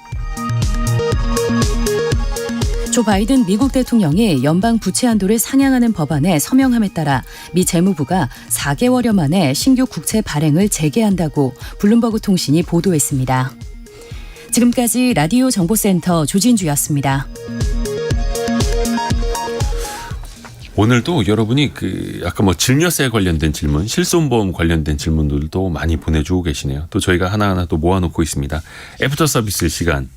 조 바이든 미국 대통령이 연방 부채 한도를 상향하는 법안에 서명함에 따라 미 재무부가 4개월여 만에 신규 국채 발행을 재개한다고 블룸버그 통신이 보도했습니다. 지금까지 라디오 정보센터 조진주였습니다. 오늘도 여러분이 아까 증여세 관련된 질문, 실손보험 관련된 질문들도 많이 보내주고 계시네요. 또 저희가 하나하나 또 모아놓고 있습니다. 애프터 서비스 시간.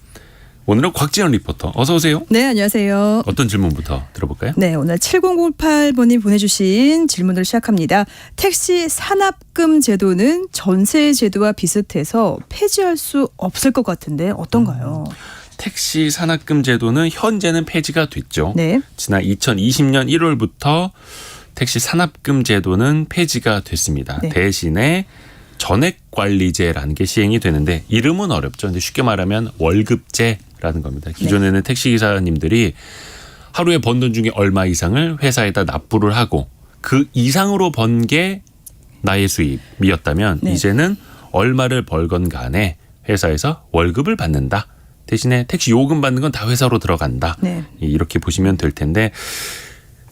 오늘은 곽지연 리포터. 어서 오세요. 네, 안녕하세요. 어떤 질문부터 들어볼까요? 네, 오늘 7008번이 보내주신 질문을 시작합니다. 택시 산납금 제도는 전세 제도와 비슷해서 폐지할 수 없을 것 같은데 어떤가요? 택시 산납금 제도는 현재는 폐지가 됐죠. 네. 지난 2020년 1월부터 택시 산납금 제도는 폐지가 됐습니다. 네. 대신에 전액관리제라는 게 시행이 되는데 이름은 어렵죠. 근데 쉽게 말하면 월급제라는 겁니다. 기존에는 택시기사님들이 하루에 번 돈 중에 얼마 이상을 회사에다 납부를 하고 그 이상으로 번 게 나의 수입이었다면 네. 이제는 얼마를 벌건 간에 회사에서 월급을 받는다. 대신에 택시 요금 받는 건 다 회사로 들어간다. 네. 이렇게 보시면 될 텐데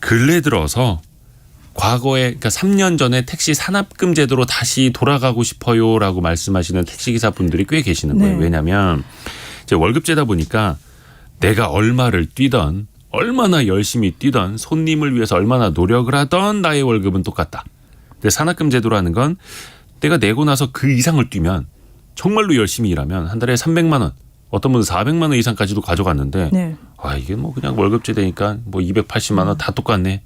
근래 들어서 과거에 그러니까 3년 전에 택시 산납금 제도로 다시 돌아가고 싶어요라고 말씀하시는 택시기사 분들이 꽤 계시는 거예요. 네. 왜냐하면 이제 월급제다 보니까 내가 얼마를 뛰던 얼마나 열심히 뛰던 손님을 위해서 얼마나 노력을 하던 나의 월급은 똑같다. 근데 산납금 제도라는 건 내가 내고 나서 그 이상을 뛰면 정말로 열심히 일하면 한 달에 300만 원 어떤 분은 400만 원 이상까지도 가져갔는데 네. 이게 뭐 그냥 월급제 되니까 뭐 280만 원 다 똑같네.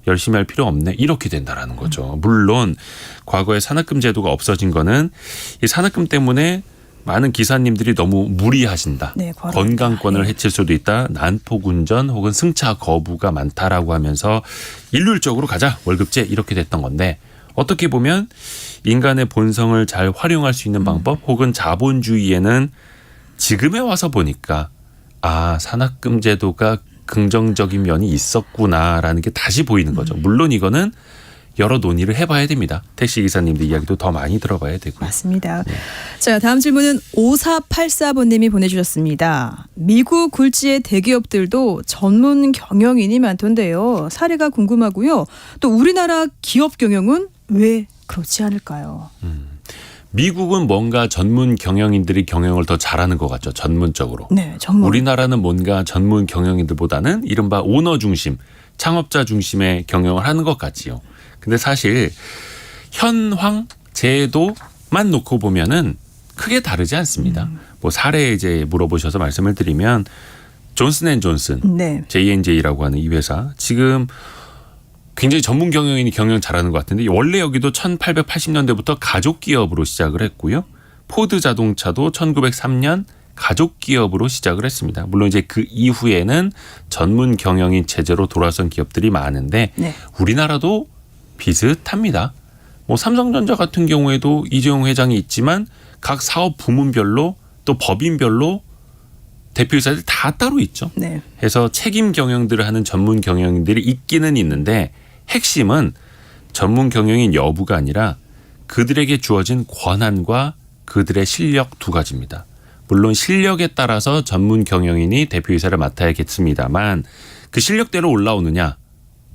열심히 할 필요 없네. 이렇게 된다라는 거죠. 물론 과거에 산납금 제도가 없어진 거는 이 산납금 때문에 많은 기사님들이 너무 무리하신다. 네, 건강권을 해칠 수도 있다. 난폭 운전 혹은 승차 거부가 많다라고 하면서 일률적으로 가자. 월급제 이렇게 됐던 건데 어떻게 보면 인간의 본성을 잘 활용할 수 있는 방법 혹은 자본주의에는 지금에 와서 보니까 산납금 제도가 긍정적인 면이 있었구나라는 게 다시 보이는 거죠. 물론 이거는 여러 논의를 해봐야 됩니다. 택시기사님들 이야기도 더 많이 들어봐야 되고요. 맞습니다. 자, 다음 질문은 5484번님이 보내주셨습니다. 미국 굴지의 대기업들도 전문 경영인이 많던데요. 사례가 궁금하고요. 또 우리나라 기업 경영은 왜 그렇지 않을까요? 미국은 뭔가 전문 경영인들이 경영을 더 잘하는 것 같죠. 전문적으로. 네, 전문. 우리나라는 뭔가 전문 경영인들보다는 이른바 오너 중심, 창업자 중심의 경영을 하는 것 같지요. 근데 사실 현황 제도만 놓고 보면은 크게 다르지 않습니다. 뭐 사례 이제 물어보셔서 말씀을 드리면 존슨앤존슨, 네. J&J라고 하는 이 회사 지금 굉장히 전문 경영인이 경영 잘하는 것 같은데 원래 여기도 1880년대부터 가족 기업으로 시작을 했고요. 포드 자동차도 1903년 가족 기업으로 시작을 했습니다. 물론 이제 그 이후에는 전문 경영인 체제로 돌아선 기업들이 많은데 네. 우리나라도 비슷합니다. 뭐 삼성전자 같은 경우에도 이재용 회장이 있지만 각 사업 부문별로 또 법인별로 대표이사들 다 따로 있죠. 네. 해서 책임 경영들을 하는 전문 경영인들이 있기는 있는데 핵심은 전문 경영인 여부가 아니라 그들에게 주어진 권한과 그들의 실력 두 가지입니다. 물론 실력에 따라서 전문 경영인이 대표이사를 맡아야겠습니다만 그 실력대로 올라오느냐.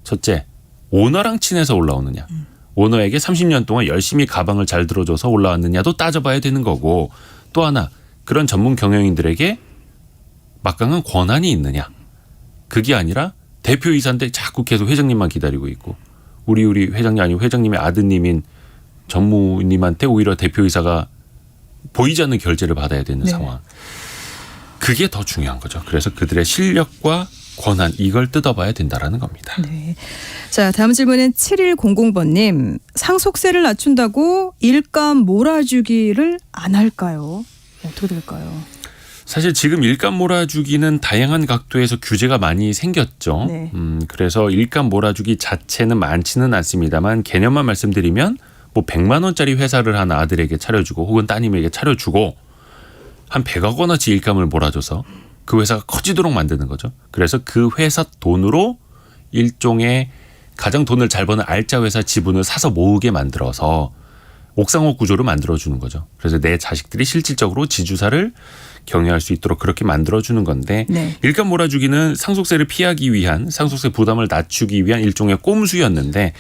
첫째, 오너랑 친해서 올라오느냐. 오너에게 30년 동안 열심히 가방을 잘 들어줘서 올라왔느냐도 따져봐야 되는 거고 또 하나 그런 전문 경영인들에게 막강한 권한이 있느냐. 그게 아니라 대표이사인데 자꾸 계속 회장님만 기다리고 있고 우리 회장님 아니고 회장님의 아드님인 전무님한테 오히려 대표이사가 보이지 않는 결제를 받아야 되는 네. 상황. 그게 더 중요한 거죠. 그래서 그들의 실력과 권한 이걸 뜯어봐야 된다라는 겁니다. 네. 자, 다음 질문은 7100번님. 상속세를 낮춘다고 일감 몰아주기를 안 할까요? 어떻게 될까요? 사실 지금 일감 몰아주기는 다양한 각도에서 규제가 많이 생겼죠. 네. 그래서 일감 몰아주기 자체는 많지는 않습니다만 개념만 말씀드리면 뭐 100만 원짜리 회사를 한 아들에게 차려주고 혹은 따님에게 차려주고 한 100억 원어치 일감을 몰아줘서 그 회사가 커지도록 만드는 거죠. 그래서 그 회사 돈으로 일종의 가장 돈을 잘 버는 알짜 회사 지분을 사서 모으게 만들어서 옥상호 구조를 만들어주는 거죠. 그래서 내 자식들이 실질적으로 지주사를 경영할 수 있도록 그렇게 만들어주는 건데 네. 일감 몰아주기는 상속세를 피하기 위한 상속세 부담을 낮추기 위한 일종의 꼼수였는데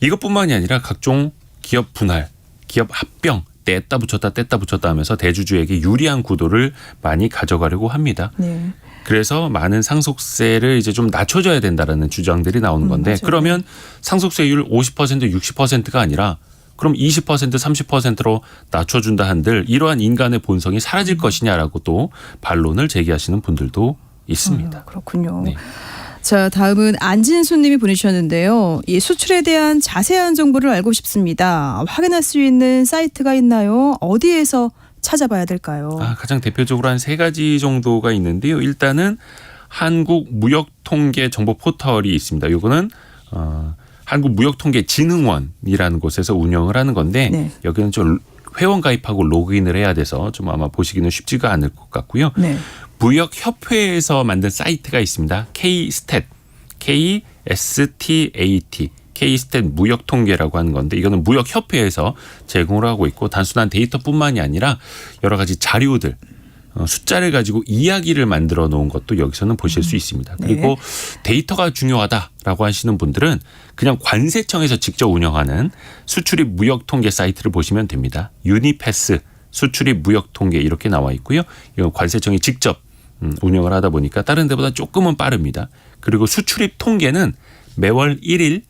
이것뿐만이 아니라 각종 기업 분할, 기업 합병 뗐다 붙였다 하면서 대주주에게 유리한 구도를 많이 가져가려고 합니다. 네. 그래서 많은 상속세를 이제 좀 낮춰줘야 된다라는 주장들이 나오는 건데 맞아요. 그러면 상속세율 50% 60%가 아니라 그럼 20% 30%로 낮춰준다 한들 이러한 인간의 본성이 사라질 것이냐라고 또 반론을 제기하시는 분들도 있습니다. 그렇군요. 네. 자, 다음은 안진수 님이 보내주셨는데요. 이 수출에 대한 자세한 정보를 알고 싶습니다. 확인할 수 있는 사이트가 있나요? 어디에서 찾아봐야 될까요? 가장 대표적으로 한 3가지 정도가 있는데요. 일단은 한국무역통계 정보 포털이 있습니다. 이거는 한국무역통계진흥원이라는 곳에서 운영을 하는 건데 네. 여기는 좀 회원 가입하고 로그인을 해야 돼서 좀 아마 보시기는 쉽지가 않을 것 같고요. 네. 무역협회에서 만든 사이트가 있습니다. Kstat, Kstat, Kstat 무역통계라고 하는 건데 이거는 무역협회에서 제공을 하고 있고 단순한 데이터뿐만이 아니라 여러 가지 자료들, 숫자를 가지고 이야기를 만들어 놓은 것도 여기서는 보실 수 있습니다. 네. 그리고 데이터가 중요하다라고 하시는 분들은 그냥 관세청에서 직접 운영하는 수출입 무역통계 사이트를 보시면 됩니다. 유니패스 수출입 무역통계 이렇게 나와 있고요. 이건 관세청이 직접 운영을 하다 보니까 다른 데보다 조금은 빠릅니다. 그리고 수출입 통계는 매월 1일,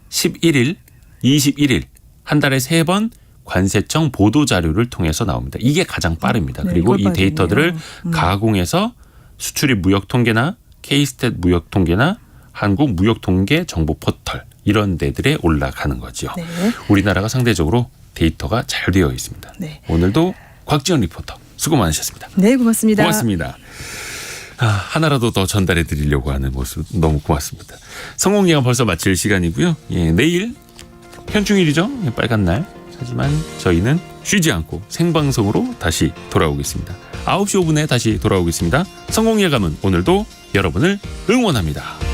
11일, 21일 한 달에 3번 관세청 보도 자료를 통해서 나옵니다. 이게 가장 빠릅니다. 네, 그리고 이 이걸 데이터들을 봐야겠네요. 가공해서 수출입 무역통계나 Kstat 무역통계나 한국 무역통계 정보 포털 이런 데들에 올라가는 거죠. 네. 우리나라가 상대적으로 데이터가 잘 되어 있습니다. 네. 오늘도 곽지연 리포터 수고 많으셨습니다. 네, 고맙습니다. 고맙습니다. 하나라도 더 전달해 드리려고 하는 모습 너무 고맙습니다. 성공예가 벌써 마칠 시간이고요. 예, 내일 현충일이죠. 예, 빨간 날. 하지만 저희는 쉬지 않고 생방송으로 다시 돌아오겠습니다. 9시 5분에 다시 돌아오겠습니다. 성공예감은 오늘도 여러분을 응원합니다.